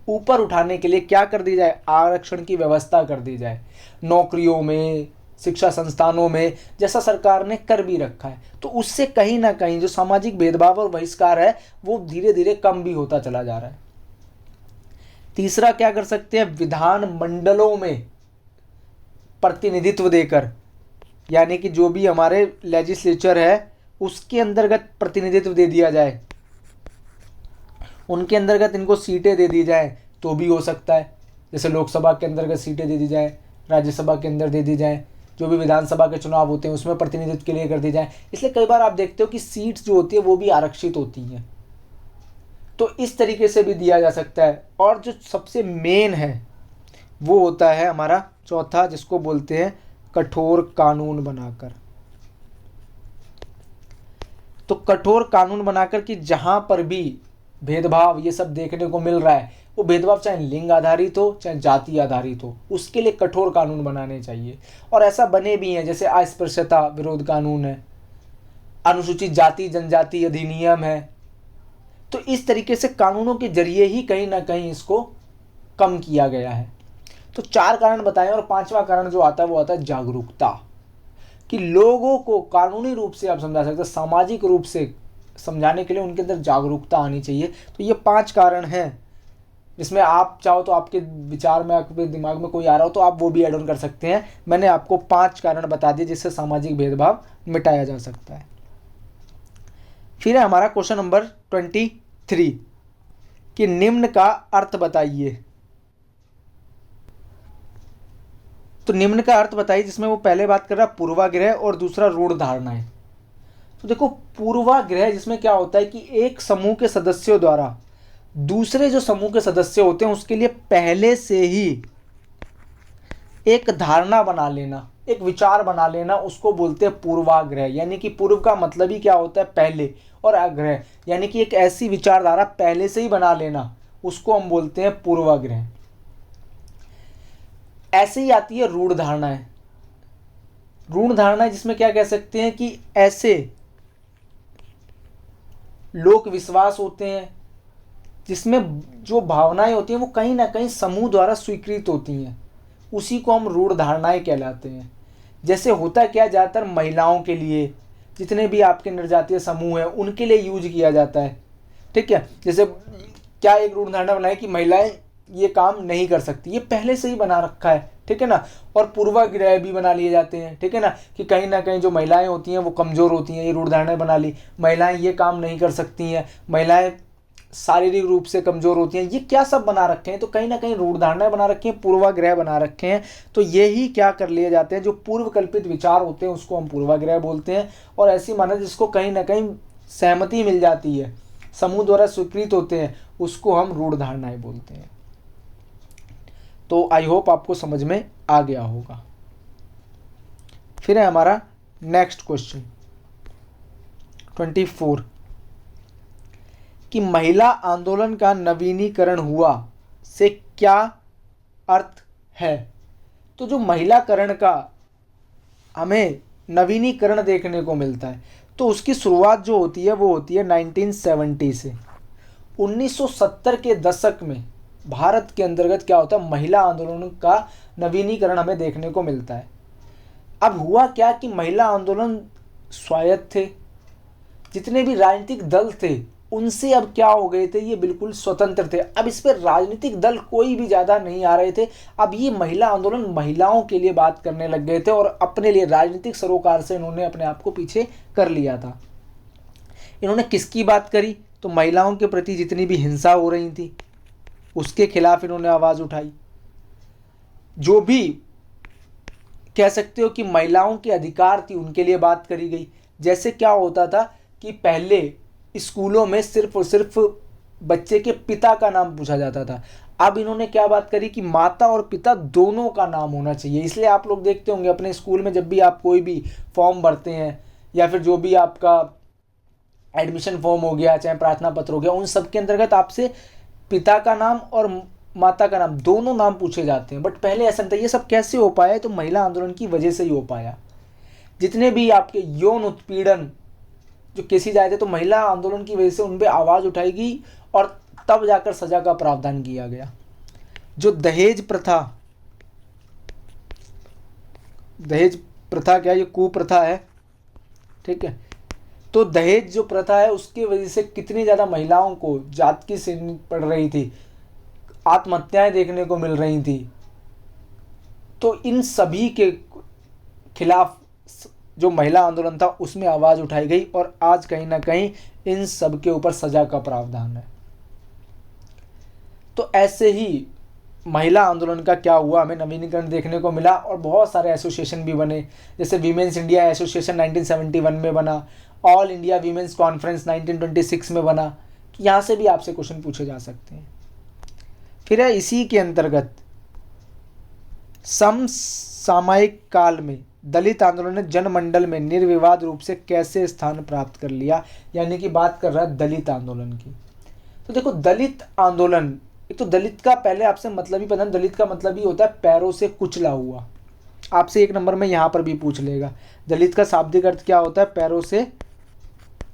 ऊपर उठाने के लिए क्या कर दी जाए, आरक्षण की व्यवस्था कर दी जाए। नौकरियों में, शिक्षा संस्थानों में, जैसा सरकार ने कर भी रखा है, तो उससे कहीं ना कहीं जो सामाजिक भेदभाव और बहिष्कार है वो धीरे धीरे कम भी होता चला जा रहा है। तीसरा क्या कर सकते हैं, विधान मंडलों में प्रतिनिधित्व देकर, यानी कि जो भी हमारे लेजिस्लेचर है उसके अंतर्गत प्रतिनिधित्व दे दिया जाए, उनके अंतर्गत इनको सीटें दे दी जाए तो भी हो सकता है। जैसे लोकसभा के अंतर्गत सीटें दे दी जाए, राज्यसभा के अंदर दे दी जाए, जो भी विधानसभा के चुनाव होते हैं उसमें प्रतिनिधित्व के लिए कर दी जाए। इसलिए कई बार आप देखते हो कि सीट्स जो होती है वो भी आरक्षित होती हैं, तो इस तरीके से भी दिया जा सकता है। और जो सबसे मेन है वो होता है हमारा चौथा, जिसको बोलते हैं कठोर कानून बनाकर। तो कठोर कानून बनाकर कि जहां पर भी भेदभाव ये सब देखने को मिल रहा है, वो भेदभाव चाहे लिंग आधारित हो चाहे जाति आधारित हो, उसके लिए कठोर कानून बनाने चाहिए। और ऐसा बने भी हैं, जैसे अस्पृश्यता विरोध कानून है, अनुसूचित जाति जनजाति अधिनियम है। तो इस तरीके से कानूनों के जरिए ही कहीं ना कहीं इसको कम किया गया है। तो 4 कारण बताएं, और 5वां कारण जो आता है वो आता है जागरूकता, कि लोगों को कानूनी रूप से आप समझा सकते हैं, सामाजिक रूप से समझाने के लिए उनके अंदर जागरूकता आनी चाहिए। तो ये 5 कारण हैं, जिसमें आप चाहो तो आपके विचार में, आपके दिमाग में कोई आ रहा हो तो आप वो भी ऐड ऑन कर सकते हैं। मैंने आपको 5 कारण बता दिए जिससे सामाजिक भेदभाव मिटाया जा सकता है। फिर है हमारा क्वेश्चन नंबर 23 कि निम्न का अर्थ बताइए। तो निम्न का अर्थ बताइए, जिसमें वो पहले बात कर रहा है पूर्वाग्रह और दूसरा रूढ़ धारणाएं। तो देखो, पूर्वाग्रह जिसमें क्या होता है कि एक समूह के सदस्यों द्वारा दूसरे जो समूह के सदस्य होते हैं उसके लिए पहले से ही एक धारणा बना लेना, एक विचार बना लेना, उसको बोलते हैं पूर्वाग्रह। यानी कि पूर्व का मतलब ही क्या होता है, पहले, और आग्रह यानी कि एक ऐसी विचारधारा पहले से ही बना लेना, उसको हम बोलते हैं पूर्वाग्रह। ऐसे ही आती है रूढ़ धारणाएं। रूढ़ धारणाएं जिसमें क्या कह सकते हैं कि ऐसे लोक विश्वास होते हैं जिसमें जो भावनाएं होती हैं वो कहीं ना कहीं समूह द्वारा स्वीकृत होती हैं, उसी को हम रूढ़ धारणाएं कहलाते हैं। जैसे होता क्या, ज़्यादातर महिलाओं के लिए, जितने भी आपके निर्जातीय समूह हैं उनके लिए यूज किया जाता है, ठीक है। जैसे क्या एक रूढ़ धारणा बनाए कि महिलाएं ये काम नहीं कर सकती, ये पहले से ही बना रखा है, ठीक है ना। और पूर्वाग्रह भी बना लिए जाते हैं, ठीक है ना, कि कहीं ना कहीं जो महिलाएं होती हैं वो कमज़ोर होती हैं, ये रूढ़ धारणाएं बना ली, महिलाएं ये काम नहीं कर सकती हैं, महिलाएं शारीरिक रूप से कमज़ोर होती हैं, ये क्या सब बना रखे हैं। तो कहीं ना कहीं रूढ़ धारणाएं बना रखी हैं, पूर्वाग्रह बना रखे हैं। तो यही क्या कर लिए जाते हैं, जो पूर्व कल्पित विचार होते हैं उसको हम पूर्वाग्रह बोलते हैं। और ऐसी माना जिसको कहीं ना कहीं सहमति मिल जाती है, समूह द्वारा स्वीकृत होते हैं, उसको हम रूढ़ धारणाएं बोलते हैं। तो आई होप आपको समझ में आ गया होगा। फिर है हमारा नेक्स्ट क्वेश्चन 24 कि महिला आंदोलन का नवीनीकरण हुआ से क्या अर्थ है। तो जो महिलाकरण का हमें नवीनीकरण देखने को मिलता है, तो उसकी शुरुआत जो होती है वो होती है 1970 से। 1970 के दशक में भारत के अंतर्गत क्या होता है, महिला आंदोलन का नवीनीकरण हमें देखने को मिलता है। अब हुआ क्या कि महिला आंदोलन स्वायत्त थे, जितने भी राजनीतिक दल थे उनसे अब क्या हो गए थे, ये बिल्कुल स्वतंत्र थे। अब इस पर राजनीतिक दल कोई भी ज़्यादा नहीं आ रहे थे। अब ये महिला आंदोलन महिलाओं के लिए बात करने लग गए थे और अपने लिए राजनीतिक सरोकार से इन्होंने अपने आप को पीछे कर लिया था। इन्होंने किसकी बात करी, तो महिलाओं के प्रति जितनी भी हिंसा हो रही थी उसके खिलाफ इन्होंने आवाज़ उठाई। जो भी कह सकते हो कि महिलाओं के अधिकार थी उनके लिए बात करी गई। जैसे क्या होता था कि पहले स्कूलों में सिर्फ और सिर्फ बच्चे के पिता का नाम पूछा जाता था, अब इन्होंने क्या बात करी कि माता और पिता दोनों का नाम होना चाहिए। इसलिए आप लोग देखते होंगे अपने स्कूल में जब भी आप कोई भी फॉर्म भरते हैं या फिर जो भी आपका एडमिशन फॉर्म हो गया, चाहे प्रार्थना पत्र हो गया, उन सब के अंतर्गत आपसे पिता का नाम और माता का नाम दोनों नाम पूछे जाते हैं। बट पहले ऐसा नहीं था। ये सब कैसे हो पाया, तो महिला आंदोलन की वजह से ही हो पाया। जितने भी आपके यौन उत्पीड़न जो केसेज आए थे, तो महिला आंदोलन की वजह से उन पर आवाज़ उठाई गई और तब जाकर सजा का प्रावधान किया गया। जो दहेज प्रथा क्या, ये कुप्रथा है, ठीक है। तो दहेज जो प्रथा है उसकी वजह से कितनी ज़्यादा महिलाओं को जात की सेनी पड़ रही थी, आत्महत्याएं देखने को मिल रही थी। तो इन सभी के खिलाफ जो महिला आंदोलन था उसमें आवाज़ उठाई गई और आज कहीं ना कहीं इन सब के ऊपर सजा का प्रावधान है। तो ऐसे ही महिला आंदोलन का क्या हुआ, हमें नवीनीकरण देखने को मिला और बहुत सारे एसोसिएशन भी बने। जैसे वीमेंस इंडिया एसोसिएशन 1971 में बना, ऑल इंडिया वीमेंस कॉन्फ्रेंस 1926 में बना। यहाँ से भी आपसे क्वेश्चन पूछे जा सकते हैं। फिर है इसी के अंतर्गत समसामयिक काल में दलित आंदोलन ने जनमंडल में निर्विवाद रूप से कैसे स्थान प्राप्त कर लिया, यानी कि बात कर रहा है दलित आंदोलन की। तो देखो दलित आंदोलन, एक तो दलित का पहले आपसे मतलब ही पता, दलित का मतलब ही होता है पैरों से कुचला हुआ। आपसे एक नंबर में यहाँ पर भी पूछ लेगा दलित का शाब्दिक अर्थ क्या होता है, पैरों से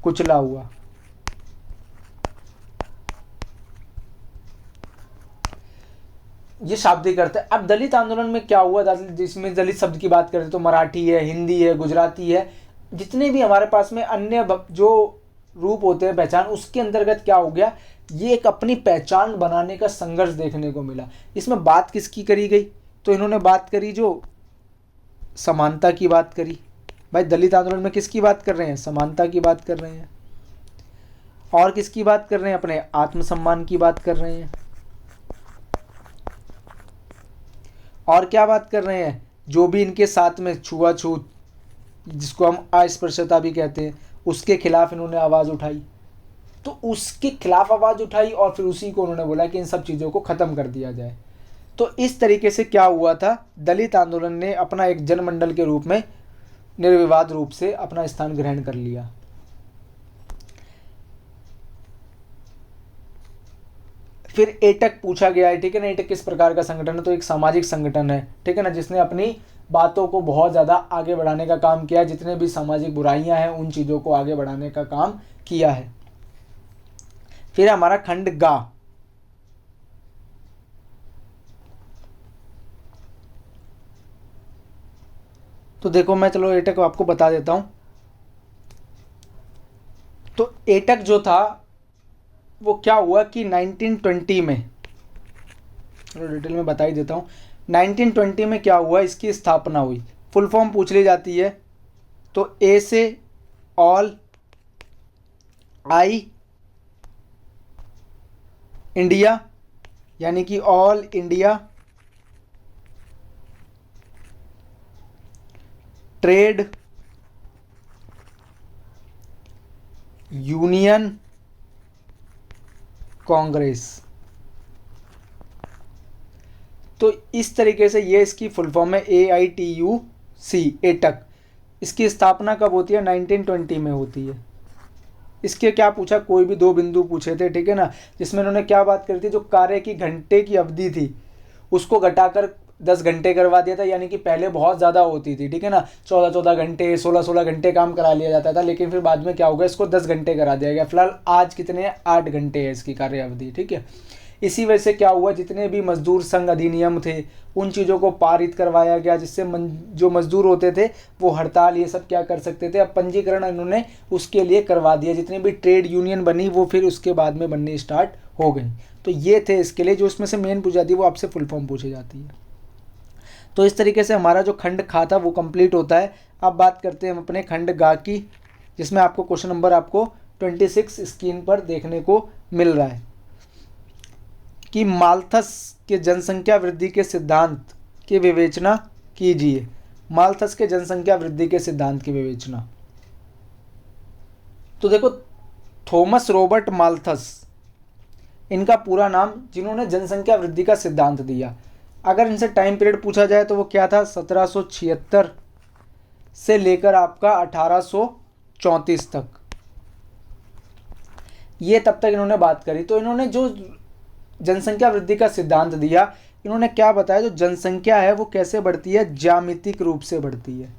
कुचला हुआ। ये शाब्दिक अर्थ है। अब दलित आंदोलन में क्या हुआ, जिसमें दलित शब्द की बात करें तो मराठी है, हिंदी है, गुजराती है, जितने भी हमारे पास में अन्य जो रूप होते हैं पहचान, उसके अंतर्गत क्या हो गया, ये एक अपनी पहचान बनाने का संघर्ष देखने को मिला। इसमें बात किसकी करी गई, तो इन्होंने बात करी जो समानता की बात करी। भाई दलित आंदोलन में किसकी बात कर रहे हैं, समानता की बात कर रहे हैं। और किसकी बात कर रहे हैं, अपने आत्मसम्मान की बात कर रहे हैं। और क्या बात कर रहे हैं, जो भी इनके साथ में छुआछूत, जिसको हम अस्पृश्यता भी कहते हैं, उसके खिलाफ इन्होंने आवाज़ उठाई। तो उसके खिलाफ आवाज़ उठाई और फिर उसी को उन्होंने बोला कि इन सब चीज़ों को ख़त्म कर दिया जाए। तो इस तरीके से क्या हुआ था, दलित आंदोलन ने अपना एक जनमंडल के रूप में निर्विवाद रूप से अपना स्थान ग्रहण कर लिया। फिर एटक पूछा गया है, ठीक है ना। एटक किस प्रकार का संगठन है, तो एक सामाजिक संगठन है, ठीक है ना, जिसने अपनी बातों को बहुत ज़्यादा आगे बढ़ाने का काम किया है। जितने भी सामाजिक बुराइयां हैं उन चीज़ों को आगे बढ़ाने का काम किया है। फिर हमारा खंड गा, तो देखो मैं चलो एटक आपको बता देता हूं। तो एटक जो था वो क्या हुआ कि 1920 में, चलो डिटेल में बता ही देता हूँ। 1920 में क्या हुआ, इसकी स्थापना हुई। फुल फॉर्म पूछ ली जाती है, तो ए से ऑल आई इंडिया, यानी कि all India trade union Congress. तो इस तरीके से ये इसकी फुल फॉर्म है AITUC, एटक। इसकी स्थापना कब होती है? 1920 में होती है। इसके क्या पूछा, कोई भी दो बिंदु पूछे थे, ठीक है ना, जिसमें इन्होंने क्या बात करी थी, जो कार्य की घंटे की अवधि थी उसको घटाकर 10 घंटे करवा दिया था। यानी कि पहले बहुत ज़्यादा होती थी, ठीक है ना, 14-14 घंटे 16-16 घंटे काम करा लिया जाता था, लेकिन फिर बाद में क्या होगा, इसको 10 घंटे करा दिया गया। फिलहाल आज कितने हैं? 8 घंटे है इसकी कार्य अवधि, ठीक है। इसी वजह से क्या हुआ, जितने भी मजदूर संघ अधिनियम थे उन चीज़ों को पारित करवाया गया, जिससे जो मजदूर होते थे वो हड़ताल ये सब क्या कर सकते थे। अब पंजीकरण इन्होंने उसके लिए करवा दिया। जितनी भी ट्रेड यूनियन बनी वो फिर उसके बाद में बननी स्टार्ट हो गई। तो ये थे इसके लिए, जो इसमें से मेन पूछ जाती है वो आपसे फुल फॉर्म पूछी जाती है। तो इस तरीके से हमारा जो खंड खा था वो कंप्लीट होता है। अब बात करते हैं हम अपने खंड गा की, जिसमें आपको क्वेश्चन नंबर आपको 26 स्क्रीन पर देखने को मिल रहा है कि माल्थस के जनसंख्या वृद्धि के सिद्धांत की विवेचना कीजिए। माल्थस के जनसंख्या वृद्धि के सिद्धांत की विवेचना। तो देखो, थॉमस रॉबर्ट माल्थस इनका पूरा नाम, जिन्होंने जनसंख्या वृद्धि का सिद्धांत दिया। अगर इनसे टाइम पीरियड पूछा जाए तो वो क्या था, 1776 से लेकर आपका 1834 तक, ये तब तक इन्होंने बात करी। तो इन्होंने जो जनसंख्या वृद्धि का सिद्धांत दिया, इन्होंने क्या बताया, जो जनसंख्या है वो कैसे बढ़ती है, ज्यामितिक रूप से बढ़ती है।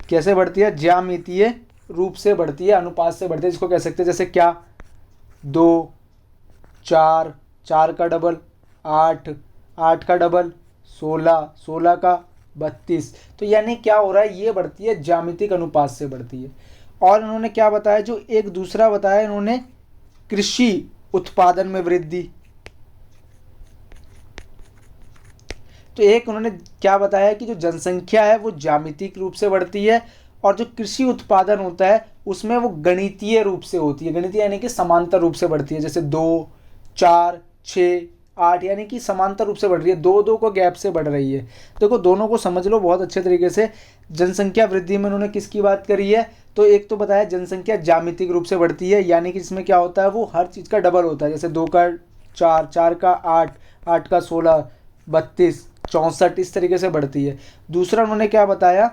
कैसे बढ़ती है? ज्यामितीय रूप से बढ़ती है, अनुपात से बढ़ती है, जिसको कह सकते हैं जैसे क्या, 2, 4, 4 का डबल 8, 8 का डबल 16, 16 का 32। तो यानी क्या हो रहा है, ये बढ़ती है ज्यामितिक अनुपात से बढ़ती है। और इन्होंने क्या बताया, जो एक दूसरा बताया इन्होंने, कृषि उत्पादन में वृद्धि। तो एक उन्होंने क्या बताया कि जो जनसंख्या है वो ज्यामितिक रूप से बढ़ती है, और जो कृषि उत्पादन होता है उसमें वो गणितीय रूप से होती है। गणितीय यानी कि समांतर रूप से बढ़ती है, जैसे 2, 4, 6, 8, यानी कि समांतर रूप से बढ़ रही है, 2-2 को गैप से बढ़ रही है। देखो, दोनों को समझ लो बहुत अच्छे तरीके से। जनसंख्या वृद्धि में उन्होंने किसकी बात करी है, तो एक तो बताया जनसंख्या ज्यामितिक रूप से बढ़ती है, यानी कि इसमें क्या होता है, वो हर चीज़ का डबल होता है, जैसे 2 का 4, 4 का 8, 8 का 16, 32, 64, इस तरीके से बढ़ती है। दूसरा उन्होंने क्या बताया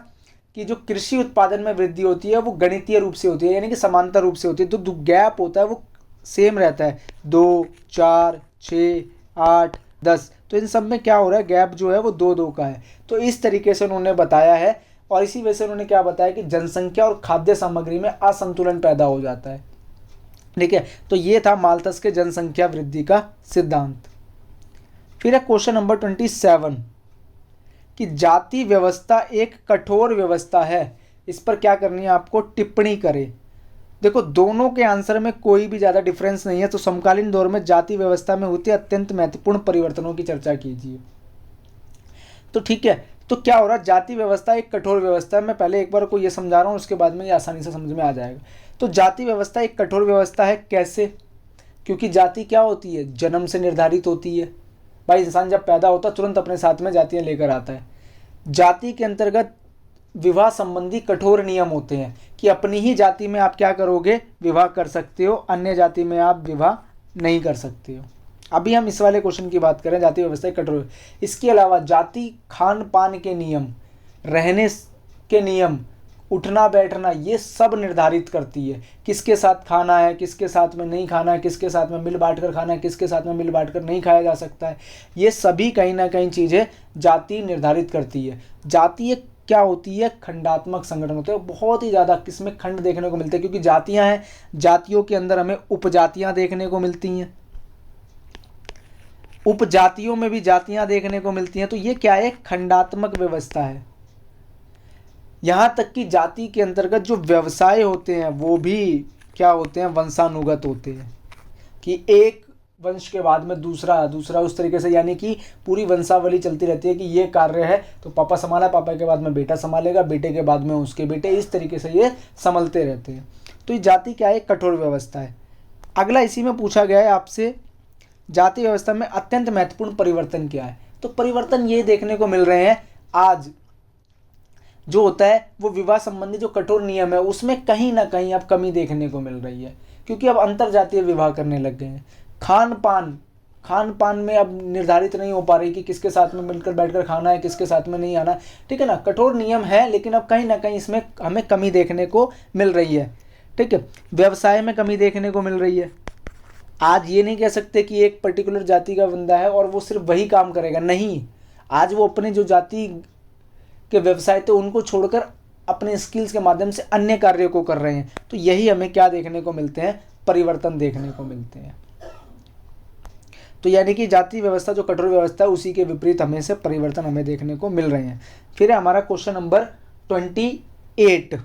कि जो कृषि उत्पादन में वृद्धि होती है वो गणितीय रूप से होती है, यानी कि समांतर रूप से होती है। तो गैप होता है वो सेम रहता है, 2, 4, 6, 8, 10। तो इन सब में क्या हो रहा है, गैप जो है वो 2-2 का है। तो इस तरीके से उन्होंने बताया है। और इसी वजह से उन्होंने क्या बताया कि जनसंख्या और खाद्य सामग्री में असंतुलन पैदा हो जाता है, ठीक है। तो ये था माल्थस के जनसंख्या वृद्धि का सिद्धांत। फिर है क्वेश्चन नंबर 27 कि जाति व्यवस्था एक कठोर व्यवस्था है। इस पर क्या करनी है आपको, टिप्पणी करें। देखो, दोनों के आंसर में कोई भी ज़्यादा डिफरेंस नहीं है। तो समकालीन दौर में जाति व्यवस्था में होते अत्यंत महत्वपूर्ण परिवर्तनों की चर्चा कीजिए। तो ठीक है, तो क्या हो रहा है, जाति व्यवस्था एक कठोर व्यवस्था है। मैं पहले एक बार को ये समझा रहा हूँ, उसके बाद में ये आसानी से समझ में आ जाएगा। तो जाति व्यवस्था एक कठोर व्यवस्था है, कैसे? क्योंकि जाति क्या होती है, जन्म से निर्धारित होती है। भाई, इंसान जब पैदा होता है तुरंत अपने साथ में जातियाँ लेकर आता है। जाति के अंतर्गत विवाह संबंधी कठोर नियम होते हैं कि अपनी ही जाति में आप क्या करोगे, विवाह कर सकते हो, अन्य जाति में आप विवाह नहीं कर सकते हो। अभी हम इस वाले क्वेश्चन की बात करें, जाति व्यवस्था कठोर। इसके अलावा जाति खान पान के नियम, रहने के नियम, उठना बैठना, ये सब निर्धारित करती है। किसके साथ खाना है, किसके साथ में नहीं खाना है, किसके साथ में मिल बांट कर खाना है, किसके साथ में मिल बांट कर नहीं खाया जा सकता है। ये सभी कहीं ना कहीं चीज़ें जाति निर्धारित करती है। जाति एक क्या होती है, खंडात्मक संगठन होते हैं। बहुत ही ज़्यादा किसमें खंड देखने को मिलते हैं, क्योंकि जातियाँ हैं, जातियों के अंदर हमें उपजातियाँ देखने को मिलती हैं, उपजातियों में भी जातियाँ देखने को मिलती हैं। तो ये क्या है, खंडात्मक व्यवस्था है। यहाँ तक कि जाति के अंतर्गत जो व्यवसाय होते हैं वो भी क्या होते हैं, वंशानुगत होते हैं, कि एक वंश के बाद में दूसरा, दूसरा उस तरीके से, यानी कि पूरी वंशावली चलती रहती है कि ये कार्य है तो पापा संभाला, पापा के बाद में बेटा संभालेगा, बेटे के बाद में उसके बेटे, इस तरीके से ये संभलते रहते हैं। तो ये जाति क्या है, कठोर व्यवस्था है। अगला इसी में पूछा गया है आपसे, जाति व्यवस्था में अत्यंत महत्वपूर्ण परिवर्तन क्या है। तो परिवर्तन ये देखने को मिल रहे हैं आज जो होता है वो विवाह संबंधी जो कठोर नियम है उसमें कहीं ना कहीं अब कमी देखने को मिल रही है, क्योंकि अब अंतरजातीय विवाह करने लग गए हैं। खान पान में अब निर्धारित नहीं हो पा रही कि किसके साथ में मिलकर बैठकर खाना है, किसके साथ में नहीं आना, ठीक है ना। कठोर नियम है लेकिन अब कहीं ना कहीं इसमें हमें कमी देखने को मिल रही है, ठीक है। व्यवसाय में कमी देखने को मिल रही है। आज ये नहीं कह सकते कि एक पर्टिकुलर जाति का बंदा है और वो सिर्फ वही काम करेगा, नहीं। आज वो अपने जो जाति के व्यवसाय थे उनको छोड़कर अपने स्किल्स के माध्यम से अन्य कार्यों को कर रहे हैं। तो यही हमें क्या देखने को मिलते हैं, परिवर्तन देखने को मिलते हैं। तो यानी कि जाति व्यवस्था जो कठोर व्यवस्था है उसी के विपरीत हमें से परिवर्तन हमें देखने को मिल रहे हैं। फिर है हमारा क्वेश्चन नंबर 28।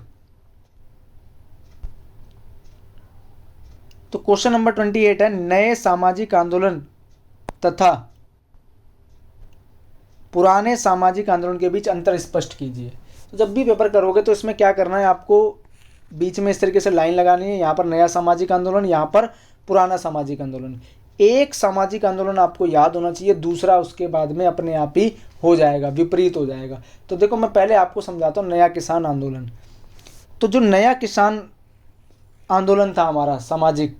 तो क्वेश्चन नंबर 28 है, नए सामाजिक आंदोलन तथा पुराने सामाजिक आंदोलन के बीच अंतर स्पष्ट कीजिए। तो जब भी पेपर करोगे तो इसमें क्या करना है, आपको बीच में इस तरीके से लाइन लगानी है, यहाँ पर नया सामाजिक आंदोलन, यहाँ पर पुराना सामाजिक आंदोलन। एक सामाजिक आंदोलन आपको याद होना चाहिए, दूसरा उसके बाद में अपने आप ही हो जाएगा, विपरीत हो जाएगा। तो देखो मैं पहले आपको समझाता हूँ नया किसान आंदोलन। तो जो नया किसान आंदोलन था हमारा सामाजिक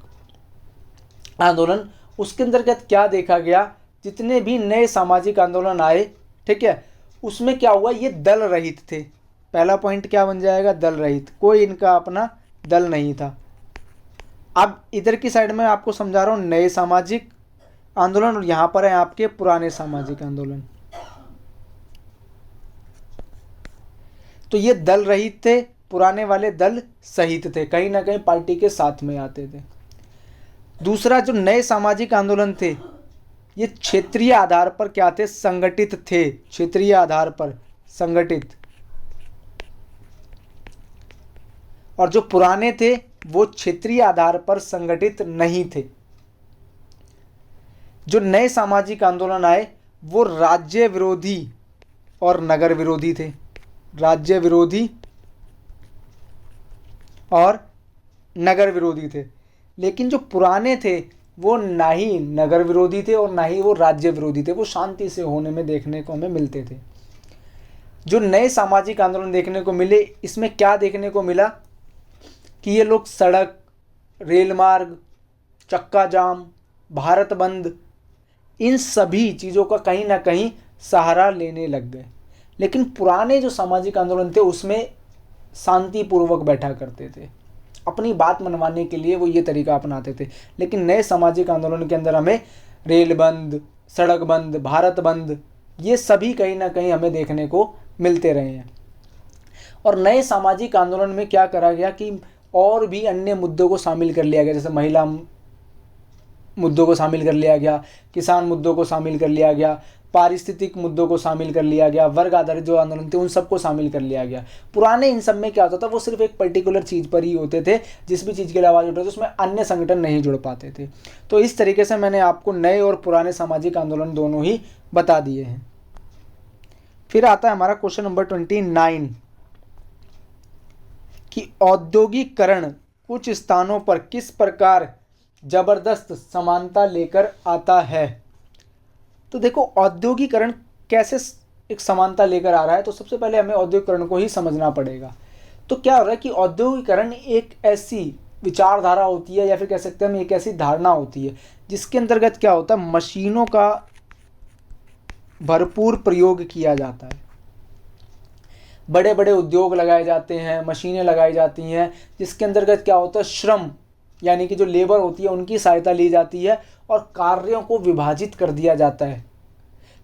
आंदोलन, उसके अंतर्गत क्या देखा गया, जितने भी नए सामाजिक आंदोलन आए, ठीक है, उसमें क्या हुआ, ये दल रहित थे। पहला पॉइंट क्या बन जाएगा, दल रहित, कोई इनका अपना दल नहीं था। अब इधर की साइड में आपको समझा रहा हूँ नए सामाजिक आंदोलन, और यहाँ पर है आपके पुराने सामाजिक आंदोलन। तो ये दल रहित थे, पुराने वाले दल सहित थे, कहीं ना कहीं पार्टी के साथ में आते थे। दूसरा जो नए सामाजिक आंदोलन थे ये क्षेत्रीय आधार पर क्या थे, संगठित थे, क्षेत्रीय आधार पर संगठित। और जो पुराने थे वो क्षेत्रीय आधार पर संगठित नहीं थे। जो नए सामाजिक आंदोलन आए वो राज्य विरोधी और नगर विरोधी थे, राज्य विरोधी और नगर विरोधी थे। लेकिन जो पुराने थे वो ना ही नगर विरोधी थे और ना ही वो राज्य विरोधी थे, वो शांति से होने में देखने को हमें मिलते थे। जो नए सामाजिक आंदोलन देखने को मिले, इसमें क्या देखने को मिला कि ये लोग सड़क, रेल मार्ग, चक्का जाम, भारत बंद, इन सभी चीज़ों का कहीं ना कहीं सहारा लेने लग गए। लेकिन पुराने जो सामाजिक आंदोलन थे उसमें शांतिपूर्वक बैठा करते थे, अपनी बात मनवाने के लिए वो ये तरीका अपनाते थे। लेकिन नए सामाजिक आंदोलन के अंदर हमें रेल बंद, सड़क बंद, भारत बंद, ये सभी कहीं ना कहीं हमें देखने को मिलते रहे हैं। और नए सामाजिक आंदोलन में क्या करा गया कि और भी अन्य मुद्दों को शामिल कर लिया गया, जैसे महिला मुद्दों को शामिल कर लिया गया, किसान मुद्दों को शामिल कर लिया गया, पारिस्थितिक मुद्दों को शामिल कर लिया गया, वर्ग आधारित जो आंदोलन थे उन सबको शामिल कर लिया गया। पुराने इन सब में क्या होता था, वो सिर्फ एक पर्टिकुलर चीज़ पर ही होते थे, जिस भी चीज़ के लिए आवाज़ उठे थे उसमें अन्य संगठन नहीं जुड़ पाते थे। तो इस तरीके से मैंने आपको नए और पुराने सामाजिक आंदोलन दोनों ही बता दिए हैं। फिर आता है हमारा क्वेश्चन नंबर 29 कि औद्योगिकरण कुछ स्थानों पर किस प्रकार जबरदस्त समानता लेकर आता है। तो देखो औद्योगिकरण कैसे एक समानता लेकर आ रहा है, तो सबसे पहले हमें औद्योगिकरण को ही समझना पड़ेगा। तो क्या हो रहा है कि औद्योगिकरण एक ऐसी विचारधारा होती है, या फिर कह सकते हैं हम एक ऐसी धारणा होती है जिसके अंतर्गत क्या होता है, मशीनों का भरपूर प्रयोग किया जाता है। बड़े बड़े उद्योग लगाए जाते हैं, मशीनें लगाई जाती हैं, जिसके अंतर्गत क्या होता है, श्रम यानी कि जो लेबर होती है उनकी सहायता ली जाती है और कार्यों को विभाजित कर दिया जाता है।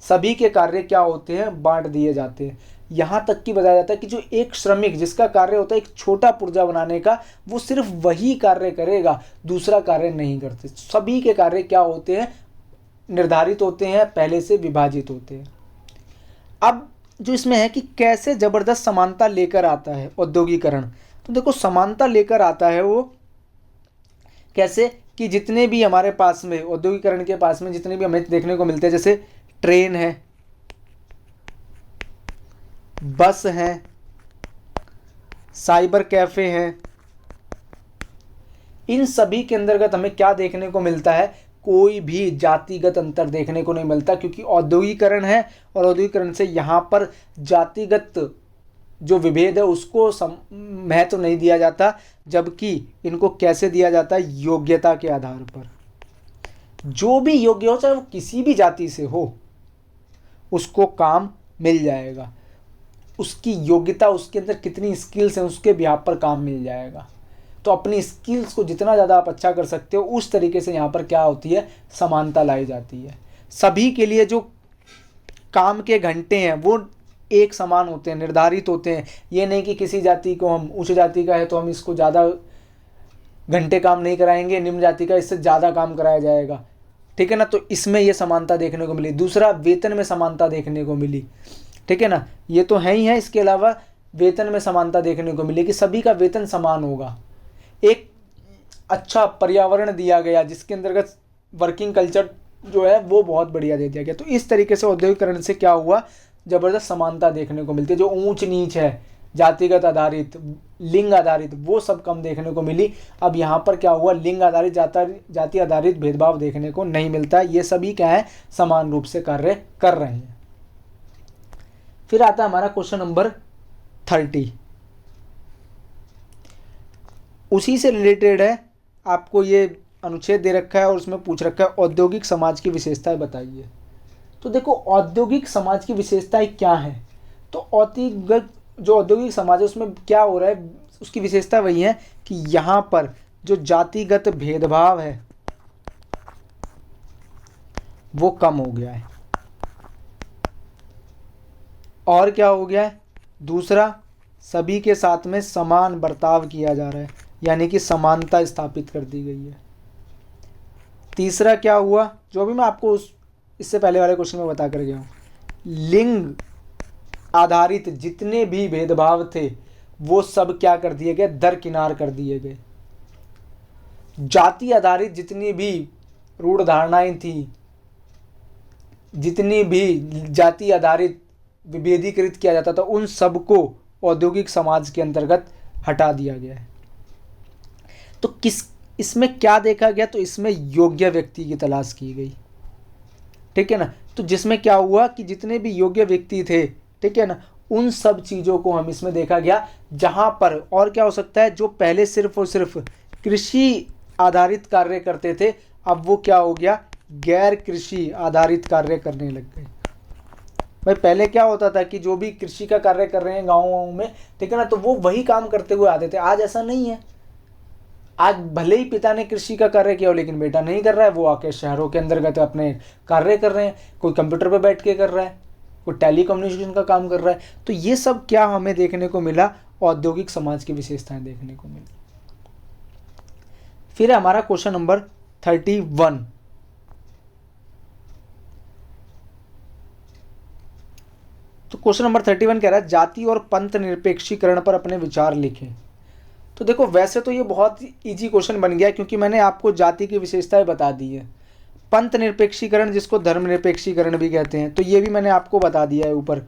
सभी के कार्य क्या होते हैं, बांट दिए जाते हैं। यहाँ तक कि बताया जाता है कि जो एक श्रमिक जिसका कार्य होता है एक छोटा पुर्जा बनाने का, वो सिर्फ वही कार्य करेगा, दूसरा कार्य नहीं करते। सभी के कार्य क्या होते हैं, निर्धारित होते हैं, पहले से विभाजित होते हैं। अब जो इसमें है कि कैसे ज़बरदस्त समानता लेकर आता है औद्योगिकरण, तो देखो समानता लेकर आता है वो कैसे कि जितने भी हमारे पास में औद्योगिकरण के पास में जितने भी हमें देखने को मिलते हैं, जैसे ट्रेन है, बस है, साइबर कैफे हैं, इन सभी के अंतर्गत हमें क्या देखने को मिलता है, कोई भी जातिगत अंतर देखने को नहीं मिलता, क्योंकि औद्योगिकरण है और औद्योगिकरण से यहाँ पर जातिगत जो विभेद है उसको महत्व नहीं दिया जाता, जबकि इनको कैसे दिया जाता है, योग्यता के आधार पर। जो भी योग्य हो, चाहे वो किसी भी जाति से हो, उसको काम मिल जाएगा। उसकी योग्यता, उसके अंदर कितनी स्किल्स हैं, उसके बिहाफ पर काम मिल जाएगा। तो अपनी स्किल्स को जितना ज़्यादा आप अच्छा कर सकते हो, उस तरीके से यहाँ पर क्या होती है, समानता लाई जाती है। सभी के लिए जो काम के घंटे हैं वो एक समान होते हैं, निर्धारित होते हैं। ये नहीं कि किसी जाति को, हम उच्च जाति का है तो हम इसको ज़्यादा घंटे काम नहीं कराएंगे, निम्न जाति का इससे ज़्यादा काम कराया जाएगा, ठीक है ना। तो इसमें ये समानता देखने को मिली। दूसरा, वेतन में समानता देखने को मिली, ठीक है ना। ये तो है ही है, इसके अलावा वेतन में समानता देखने को मिली कि सभी का वेतन समान होगा। एक अच्छा पर्यावरण दिया गया जिसके अंतर्गत वर्किंग कल्चर जो है वो बहुत बढ़िया दे दिया गया। तो इस तरीके से औद्योगिकरण से क्या हुआ, ज़बरदस्त समानता देखने को मिलती है। जो ऊंच नीच है, जातिगत आधारित, लिंग आधारित, वो सब कम देखने को मिली। अब यहाँ पर क्या हुआ, लिंग आधारित, जाति आधारित भेदभाव देखने को नहीं मिलता। ये सभी क्या है, समान रूप से कार्य कर रहे हैं। फिर आता है हमारा क्वेश्चन नंबर 30। उसी से रिलेटेड है, आपको ये अनुच्छेद दे रखा है और उसमें पूछ रखा है औद्योगिक समाज की विशेषताएं बताइए। तो देखो, औद्योगिक समाज की विशेषताएं क्या हैं। तो औद्योगिक समाज है उसमें क्या हो रहा है, उसकी विशेषता वही है कि यहाँ पर जो जातिगत भेदभाव है वो कम हो गया है। और क्या हो गया है, दूसरा, सभी के साथ में समान बर्ताव किया जा रहा है, यानी कि समानता स्थापित कर दी गई है। तीसरा क्या हुआ, जो भी मैं आपको इससे पहले वाले क्वेश्चन में बता कर गया हूँ, लिंग आधारित जितने भी भेदभाव थे वो सब क्या कर दिए गए, दरकिनार कर दिए गए। जाति आधारित जितनी भी रूढ़ धारणाएं थी, जितनी भी जाति आधारित विभेदीकृत किया जाता था, उन सबको औद्योगिक समाज के अंतर्गत हटा दिया गया है। तो इसमें क्या देखा गया, तो इसमें योग्य व्यक्ति की तलाश की गई, ठीक है ना। तो जिसमें क्या हुआ कि जितने भी योग्य व्यक्ति थे, ठीक है ना, उन सब चीज़ों को हम इसमें देखा गया। जहाँ पर और क्या हो सकता है, जो पहले सिर्फ और सिर्फ कृषि आधारित कार्य करते थे, अब वो क्या हो गया, गैर कृषि आधारित कार्य करने लग गए। भाई पहले क्या होता था कि जो भी कृषि का कार्य कर रहे हैं गाँव में, ठीक है ना, तो वो वही काम करते हुए आते थे। आज ऐसा नहीं है। आज भले ही पिता ने कृषि का कार्य किया हो, लेकिन बेटा नहीं कर रहा है, वो आके शहरों के अंतर्गत अपने कार्य कर रहे हैं। कोई कंप्यूटर पे बैठ के कर रहा है, कोई टेली कम्युनिकेशन का काम कर रहा है। तो ये सब क्या हमें देखने को मिला, औद्योगिक समाज की विशेषताएं देखने को मिली। फिर हमारा क्वेश्चन नंबर 31। तो क्वेश्चन नंबर 31 कह रहा है जाति और पंथ निरपेक्षीकरण पर अपने विचार लिखें। तो देखो, वैसे तो ये बहुत इजी क्वेश्चन बन गया क्योंकि मैंने आपको जाति की विशेषताएं बता दी है। पंथ निरपेक्षीकरण, जिसको धर्म निरपेक्षीकरण भी कहते हैं, तो ये भी मैंने आपको बता दिया है ऊपर,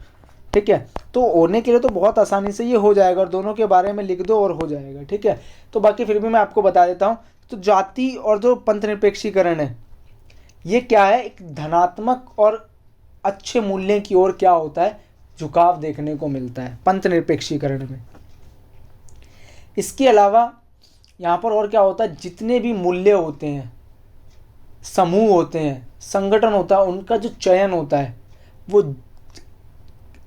ठीक है। तो होने के लिए तो बहुत आसानी से ये हो जाएगा, और दोनों के बारे में लिख दो और हो जाएगा, ठीक है। तो बाकी फिर भी मैं आपको बता देता हूँ। तो जाति और जो पंथ निरपेक्षीकरण है, ये क्या है, एक धनात्मक और अच्छे मूल्य की ओर क्या होता है, झुकाव देखने को मिलता है पंथ निरपेक्षीकरण में। इसके अलावा यहाँ पर और क्या होता है, जितने भी मूल्य होते हैं, समूह होते हैं, संगठन होता है, उनका जो चयन होता है वो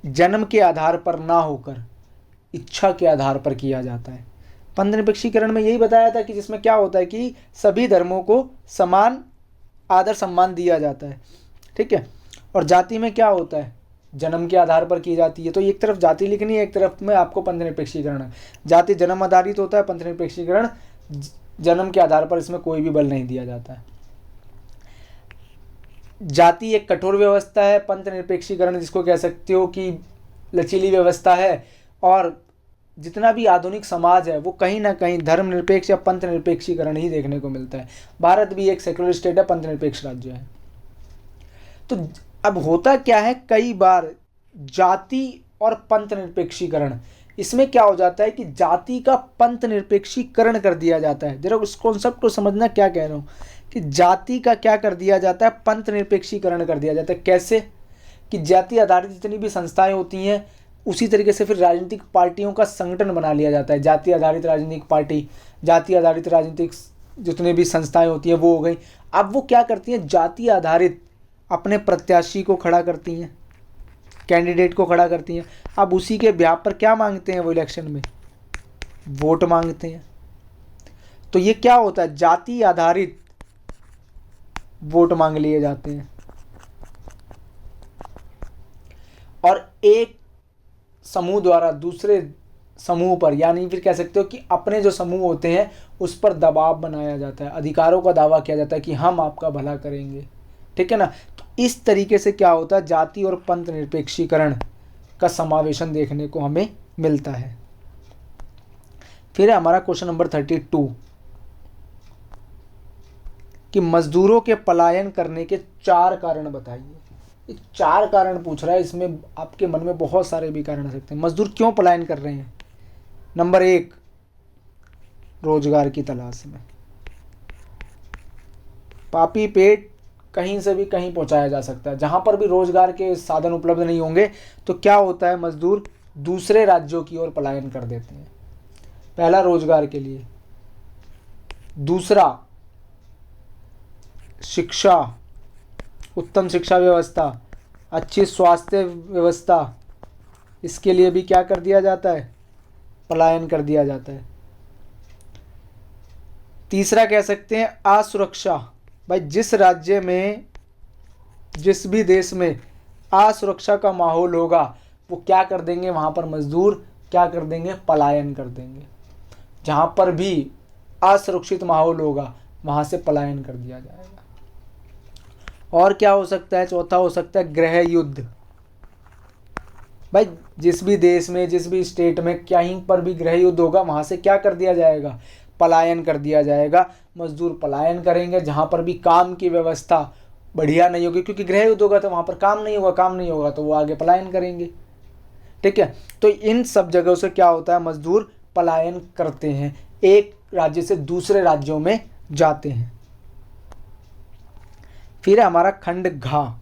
जन्म के आधार पर ना होकर इच्छा के आधार पर किया जाता है। पंथ निरपेक्षीकरण में यही बताया था कि जिसमें क्या होता है कि सभी धर्मों को समान आदर सम्मान दिया जाता है, ठीक है। और जाति में क्या होता है, जन्म के आधार पर की जाती है। तो एक तरफ जाति लिखनी है, एक तरफ में आपको पंथ निरपेक्षीकरण है। जाति जन्म आधारित होता है, पंथ निरपेक्षीकरण जन्म के आधार पर, इसमें कोई भी बल नहीं दिया जाता है। जाति एक कठोर व्यवस्था है, पंथ निरपेक्षीकरण जिसको कह सकते हो कि लचीली व्यवस्था है। और जितना भी आधुनिक समाज है वो कहीं ना कहीं धर्म निरपेक्ष या पंथ निरपेक्षीकरण ही देखने को मिलता है। भारत भी एक सेक्युलर स्टेट है, पंथ निरपेक्ष राज्य है। तो अब होता क्या है, कई बार जाति और पंथ निरपेक्षीकरण, इसमें क्या हो जाता है कि जाति का पंथ निरपेक्षीकरण कर दिया जाता है। जरा उस कॉन्सेप्ट को समझना क्या कह रहा हूँ, कि जाति का क्या कर दिया जाता है, पंथ निरपेक्षीकरण कर दिया जाता है। कैसे कि जाति आधारित जितनी भी संस्थाएं होती हैं उसी तरीके से फिर राजनीतिक पार्टियों का संगठन बना लिया जाता है, जाति आधारित राजनीतिक पार्टी, जाति आधारित राजनीतिक जितने भी संस्थाएं होती हैं वो हो गई। अब वो क्या करती हैं, जाति आधारित अपने प्रत्याशी को खड़ा करती हैं, कैंडिडेट को खड़ा करती हैं। अब उसी के ब्याह पर क्या मांगते हैं वो इलेक्शन में, वोट मांगते हैं। तो ये क्या होता है, जाति आधारित वोट मांग लिए जाते हैं। और एक समूह द्वारा दूसरे समूह पर, यानी फिर कह सकते हो कि अपने जो समूह होते हैं उस पर दबाव बनाया जाता है, अधिकारों का दावा किया जाता है कि हम आपका भला करेंगे, ठीक है ना। तो इस तरीके से क्या होता है, जाति और पंथ निरपेक्षीकरण का समावेशन देखने को हमें मिलता है। फिर है हमारा क्वेश्चन नंबर 32 कि मजदूरों के पलायन करने के 4 कारण बताइए। ये 4 कारण पूछ रहा है, इसमें आपके मन में बहुत सारे भी कारण आ सकते हैं। मजदूर क्यों पलायन कर रहे हैं? नंबर 1, रोजगार की तलाश में। पापी पेट कहीं से भी कहीं पहुंचाया जा सकता है। जहां पर भी रोजगार के साधन उपलब्ध नहीं होंगे तो क्या होता है, मजदूर दूसरे राज्यों की ओर पलायन कर देते हैं। पहला, रोजगार के लिए। दूसरा, शिक्षा, उत्तम शिक्षा व्यवस्था, अच्छी स्वास्थ्य व्यवस्था, इसके लिए भी क्या कर दिया जाता है, पलायन कर दिया जाता है। तीसरा कह सकते हैं असुरक्षा। भाई जिस राज्य में, जिस भी देश में असुरक्षा का माहौल होगा वो क्या कर देंगे, वहां पर मजदूर क्या कर देंगे, पलायन कर देंगे। जहां पर भी असुरक्षित माहौल होगा वहां से पलायन कर दिया जाएगा। और क्या हो सकता है, चौथा हो सकता है गृह युद्ध। भाई जिस भी देश में, जिस भी स्टेट में कहीं पर भी गृह युद्ध होगा वहां से क्या कर दिया जाएगा, पलायन कर दिया जाएगा। मजदूर पलायन करेंगे जहां पर भी काम की व्यवस्था बढ़िया नहीं होगी, क्योंकि गृह युद्ध होगा तो वहां पर काम नहीं होगा, काम नहीं होगा तो वो आगे पलायन करेंगे, ठीक है। तो इन सब जगहों से क्या होता है, मजदूर पलायन करते हैं, एक राज्य से दूसरे राज्यों में जाते हैं। फिर है हमारा खंड घ,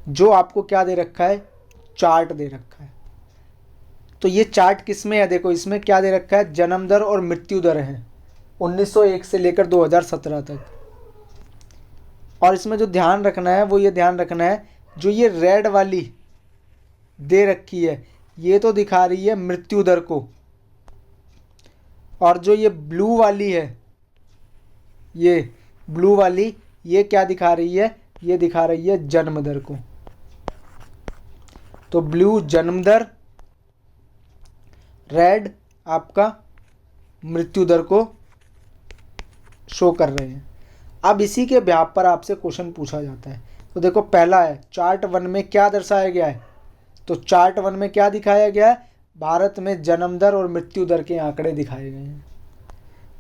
जो आपको क्या दे रखा है, चार्ट दे रखा है। तो ये चार्ट किसमें है, देखो इसमें क्या दे रखा है, जन्म दर और मृत्यु दर है 1901 से लेकर 2017 तक। और इसमें जो ध्यान रखना है वो ये ध्यान रखना है, जो ये रेड वाली दे रखी है ये तो दिखा रही है मृत्यु दर को, और जो ये ब्लू वाली है, ये ब्लू वाली ये क्या दिखा रही है, ये दिखा रही है जन्म दर को। तो ब्लू जन्म दर, रेड आपका मृत्यु दर को शो कर रहे हैं। अब इसी के ब्याह पर आपसे क्वेश्चन पूछा जाता है। तो देखो पहला है, चार्ट 1 में क्या दर्शाया गया है, तो चार्ट 1 में क्या दिखाया गया है, भारत में जन्म दर और मृत्यु दर के आंकड़े दिखाए गए हैं।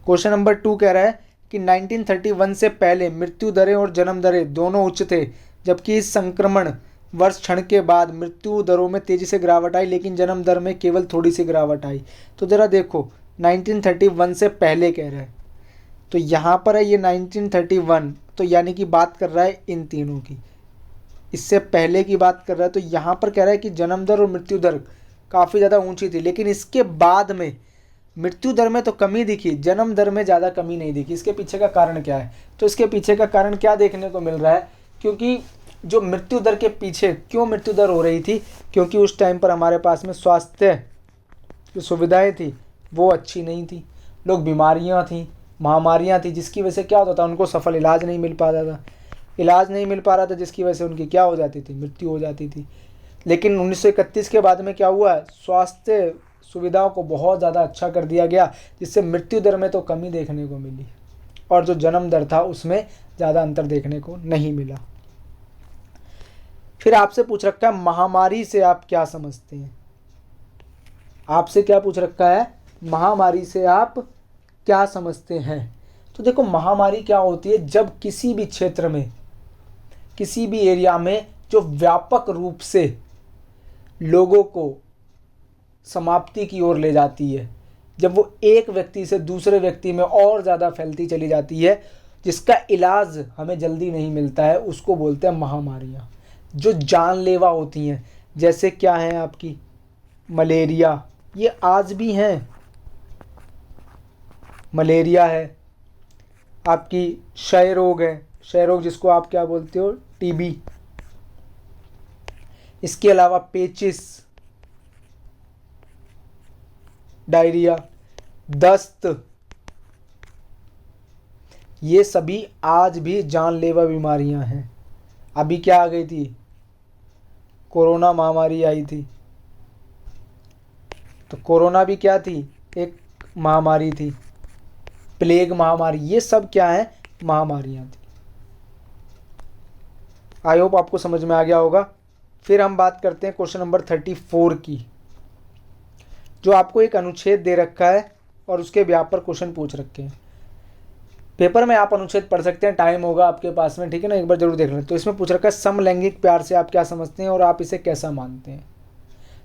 क्वेश्चन नंबर 2 कह रहा है कि 1931 से पहले मृत्यु दरें और जन्म दरें दोनों उच्च थे, जबकि इस संक्रमण वर्ष क्षण के बाद मृत्यु दरों में तेजी से गिरावट आई, लेकिन जन्म दर में केवल थोड़ी सी गिरावट आई। तो जरा देखो 1931 से पहले कह रहा है, तो यहाँ पर है ये 1931, तो यानी कि बात कर रहा है इन तीनों की, इससे पहले की बात कर रहा है। तो यहाँ पर कह रहा है कि जन्म दर और मृत्यु दर काफ़ी ज़्यादा ऊंची थी, लेकिन इसके बाद में मृत्यु दर में तो कमी दिखी, जन्म दर में ज़्यादा कमी नहीं दिखी। इसके पीछे का कारण क्या है, तो इसके पीछे का कारण क्या देखने को मिल रहा है, क्योंकि जो मृत्यु दर के पीछे क्यों मृत्यु दर हो रही थी, क्योंकि उस टाइम पर हमारे पास में स्वास्थ्य जो सुविधाएं थी वो अच्छी नहीं थी, लोग बीमारियां थी, महामारियां थी, जिसकी वजह से क्या होता था, उनको सफल इलाज नहीं मिल पाता था, इलाज नहीं मिल पा रहा था, जिसकी वजह से उनकी क्या हो जाती थी, मृत्यु हो जाती थी। लेकिन 1931 के बाद में क्या हुआ, स्वास्थ्य सुविधाओं को बहुत ज़्यादा अच्छा कर दिया गया, जिससे मृत्यु दर में तो कमी देखने को मिली और जो जन्म दर था उसमें ज़्यादा अंतर देखने को नहीं मिला। फिर आपसे पूछ रखा है महामारी से आप क्या समझते हैं, आपसे क्या पूछ रखा है, महामारी से आप क्या समझते हैं। तो देखो महामारी क्या होती है, जब किसी भी क्षेत्र में, किसी भी एरिया में जो व्यापक रूप से लोगों को समाप्ति की ओर ले जाती है, जब वो एक व्यक्ति से दूसरे व्यक्ति में और ज़्यादा फैलती चली जाती है, जिसका इलाज हमें जल्दी नहीं मिलता है, उसको बोलते हैं महामारियाँ, जो जानलेवा होती हैं। जैसे क्या है आपकी मलेरिया, ये आज भी हैं। मलेरिया है, आपकी क्षय रोग है, क्षय रोग जिसको आप क्या बोलते हो, टीबी। इसके अलावा पेचिस, डायरिया, दस्त, ये सभी आज भी जानलेवा बीमारियां हैं। अभी क्या आ गई थी, कोरोना महामारी आई थी, तो कोरोना भी क्या थी, एक महामारी थी। प्लेग महामारी, ये सब क्या है, महामारियां थी। आई होप आपको समझ में आ गया होगा। फिर हम बात करते हैं क्वेश्चन नंबर 34 की, जो आपको एक अनुच्छेद दे रखा है और उसके व्याप पर क्वेश्चन पूछ रखे हैं। पेपर में आप अनुच्छेद पढ़ सकते हैं, टाइम होगा आपके पास में, ठीक है ना, एक बार जरूर देख लें। तो इसमें पूछ रखा है समलैंगिक प्यार से आप क्या समझते हैं और आप इसे कैसा मानते हैं।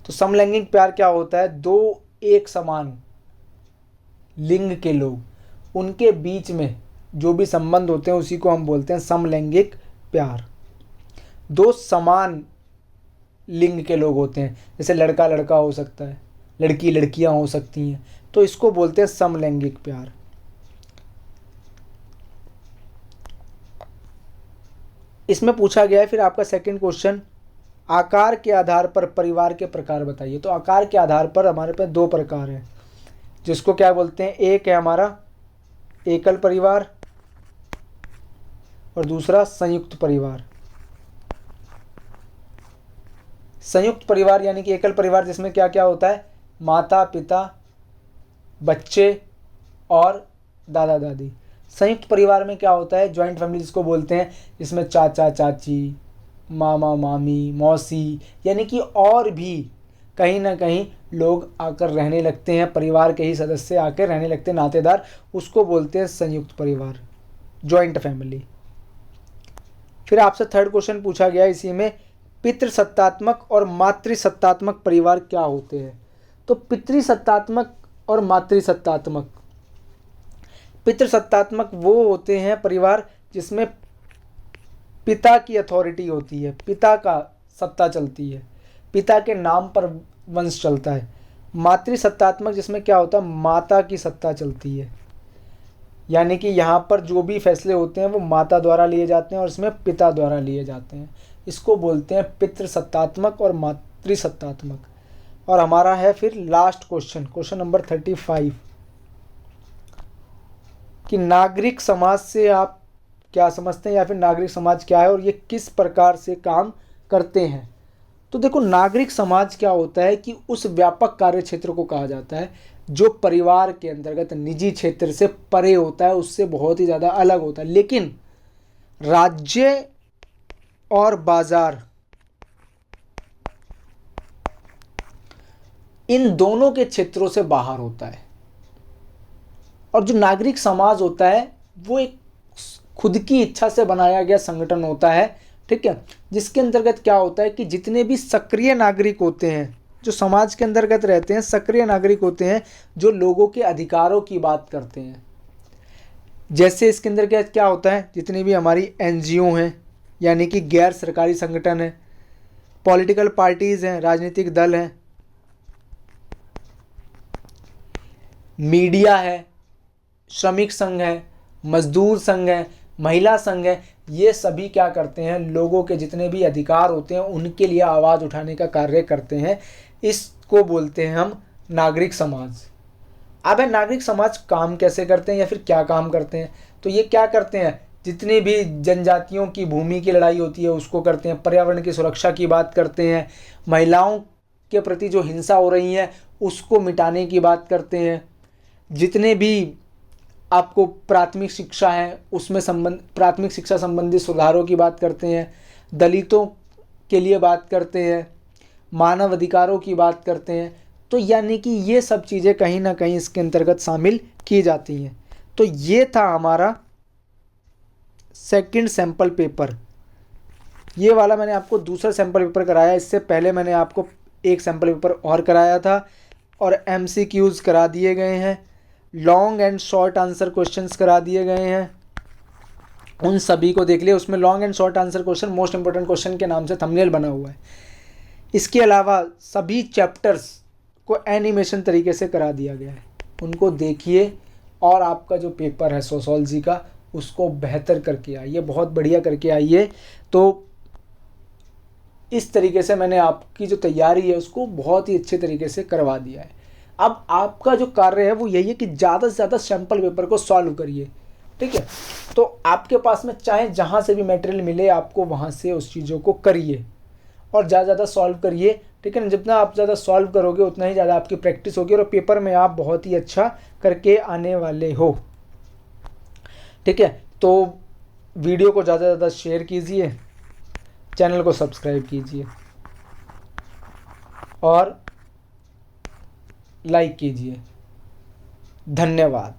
तो समलैंगिक प्यार क्या होता है, दो एक समान लिंग के लोग, उनके बीच में जो भी संबंध होते हैं उसी को हम बोलते हैं समलैंगिक प्यार। दो समान लिंग के लोग होते हैं, जैसे लड़का लड़का हो सकता है, लड़की लड़कियां हो सकती हैं, तो इसको बोलते हैं समलैंगिक प्यार। इसमें पूछा गया है फिर आपका सेकंड क्वेश्चन, आकार के आधार पर परिवार के प्रकार बताइए। तो आकार के आधार पर हमारे पास दो प्रकार हैं, जिसको क्या बोलते हैं, एक है हमारा एकल परिवार और दूसरा संयुक्त परिवार। संयुक्त परिवार यानी कि एकल परिवार जिसमें क्या क्या होता है, माता पिता, बच्चे और दादा दादी। संयुक्त परिवार में क्या होता है, ज्वाइंट फैमिली जिसको बोलते हैं, जिसमें चाचा चाची, मामा मामी, मौसी, यानी कि और भी कहीं ना कहीं लोग आकर रहने लगते हैं, परिवार के ही सदस्य आकर रहने लगते हैं, नातेदार, उसको बोलते हैं संयुक्त परिवार, ज्वाइंट फैमिली। फिर आपसे थर्ड क्वेश्चन पूछा गया इसी में, पितृसत्तात्मक और मातृसत्तात्मक परिवार क्या होते हैं। तो पितृसत्तात्मक और मातृसत्तात्मक, पितृसत्तात्मक वो होते हैं परिवार जिसमें पिता की अथॉरिटी होती है, पिता का सत्ता चलती है, पिता के नाम पर वंश चलता है। मातृसत्तात्मक जिसमें क्या होता है, माता की सत्ता चलती है, यानी कि यहाँ पर जो भी फैसले होते हैं वो माता द्वारा लिए जाते हैं और इसमें पिता द्वारा लिए जाते हैं। इसको बोलते हैं पितृसत्तात्मक और मातृसत्तात्मक। और हमारा है फिर लास्ट क्वेश्चन, क्वेश्चन नंबर 35, कि नागरिक समाज से आप क्या समझते हैं या फिर नागरिक समाज क्या है और ये किस प्रकार से काम करते हैं। तो देखो, नागरिक समाज क्या होता है कि उस व्यापक कार्य क्षेत्र को कहा जाता है जो परिवार के अंतर्गत निजी क्षेत्र से परे होता है, उससे बहुत ही ज़्यादा अलग होता है, लेकिन राज्य और बाजार, इन दोनों के क्षेत्रों से बाहर होता है। और जो नागरिक समाज होता है वो एक खुद की इच्छा से बनाया गया संगठन होता है, ठीक है, जिसके अंतर्गत क्या होता है कि जितने भी सक्रिय नागरिक होते हैं, जो समाज के अंतर्गत रहते हैं, सक्रिय नागरिक होते हैं, जो लोगों के अधिकारों की बात करते हैं। जैसे इसके अंदर क्या होता है, जितनी भी हमारी एनजीओ हैं, यानी कि गैर सरकारी संगठन है, पॉलिटिकल पार्टीज़ हैं, राजनीतिक दल हैं, मीडिया है, श्रमिक संघ है, मजदूर संघ है, महिला संघ है, ये सभी क्या करते हैं, लोगों के जितने भी अधिकार होते हैं उनके लिए आवाज़ उठाने का कार्य करते हैं। इसको बोलते हैं हम नागरिक समाज। अब है नागरिक समाज काम कैसे करते हैं या फिर क्या काम करते हैं। तो ये क्या करते हैं, जितनी भी जनजातियों की भूमि की लड़ाई होती है उसको करते हैं, पर्यावरण की सुरक्षा की बात करते हैं, महिलाओं के प्रति जो हिंसा हो रही है उसको मिटाने की बात करते हैं, जितने भी आपको प्राथमिक शिक्षा है उसमें प्राथमिक शिक्षा संबंधी सुधारों की बात करते हैं, दलितों के लिए बात करते हैं, मानव अधिकारों की बात करते हैं। तो यानी कि ये सब चीज़ें कहीं ना कहीं इसके अंतर्गत शामिल की जाती हैं। तो ये था हमारा सेकंड सैंपल पेपर। ये वाला मैंने आपको दूसरा सैंपल पेपर कराया, इससे पहले मैंने आपको एक सैंपल पेपर और कराया था और MCQs करा दिए गए हैं, long and short answer questions करा दिए गए हैं, उन सभी को देख लिया। उसमें long and short answer question, most important question के नाम से थंबनेल बना हुआ है। इसके अलावा सभी चैप्टर्स को एनिमेशन तरीके से करा दिया गया है, उनको देखिए और आपका जो पेपर है सोशोलॉजी का उसको बेहतर करके आइए, बहुत बढ़िया करके आइए। तो इस तरीके से मैंने आपकी जो तैयारी है उसको बहुत ही अच्छे तरीके से करवा दिया है। अब आपका जो कार्य है वो यही है कि ज़्यादा से ज़्यादा सैम्पल पेपर को सॉल्व करिए, ठीक है। तो आपके पास में चाहे जहाँ से भी मटेरियल मिले आपको वहाँ से उस चीज़ों को करिए और ज़्यादा ज़्यादा सॉल्व करिए, ठीक है ना। जितना आप ज़्यादा सॉल्व करोगे उतना ही ज़्यादा आपकी प्रैक्टिस होगी और पेपर में आप बहुत ही अच्छा करके आने वाले हो, ठीक है। तो वीडियो को ज़्यादा से ज़्यादा शेयर कीजिए, चैनल को सब्सक्राइब कीजिए और लाइक कीजिए। धन्यवाद।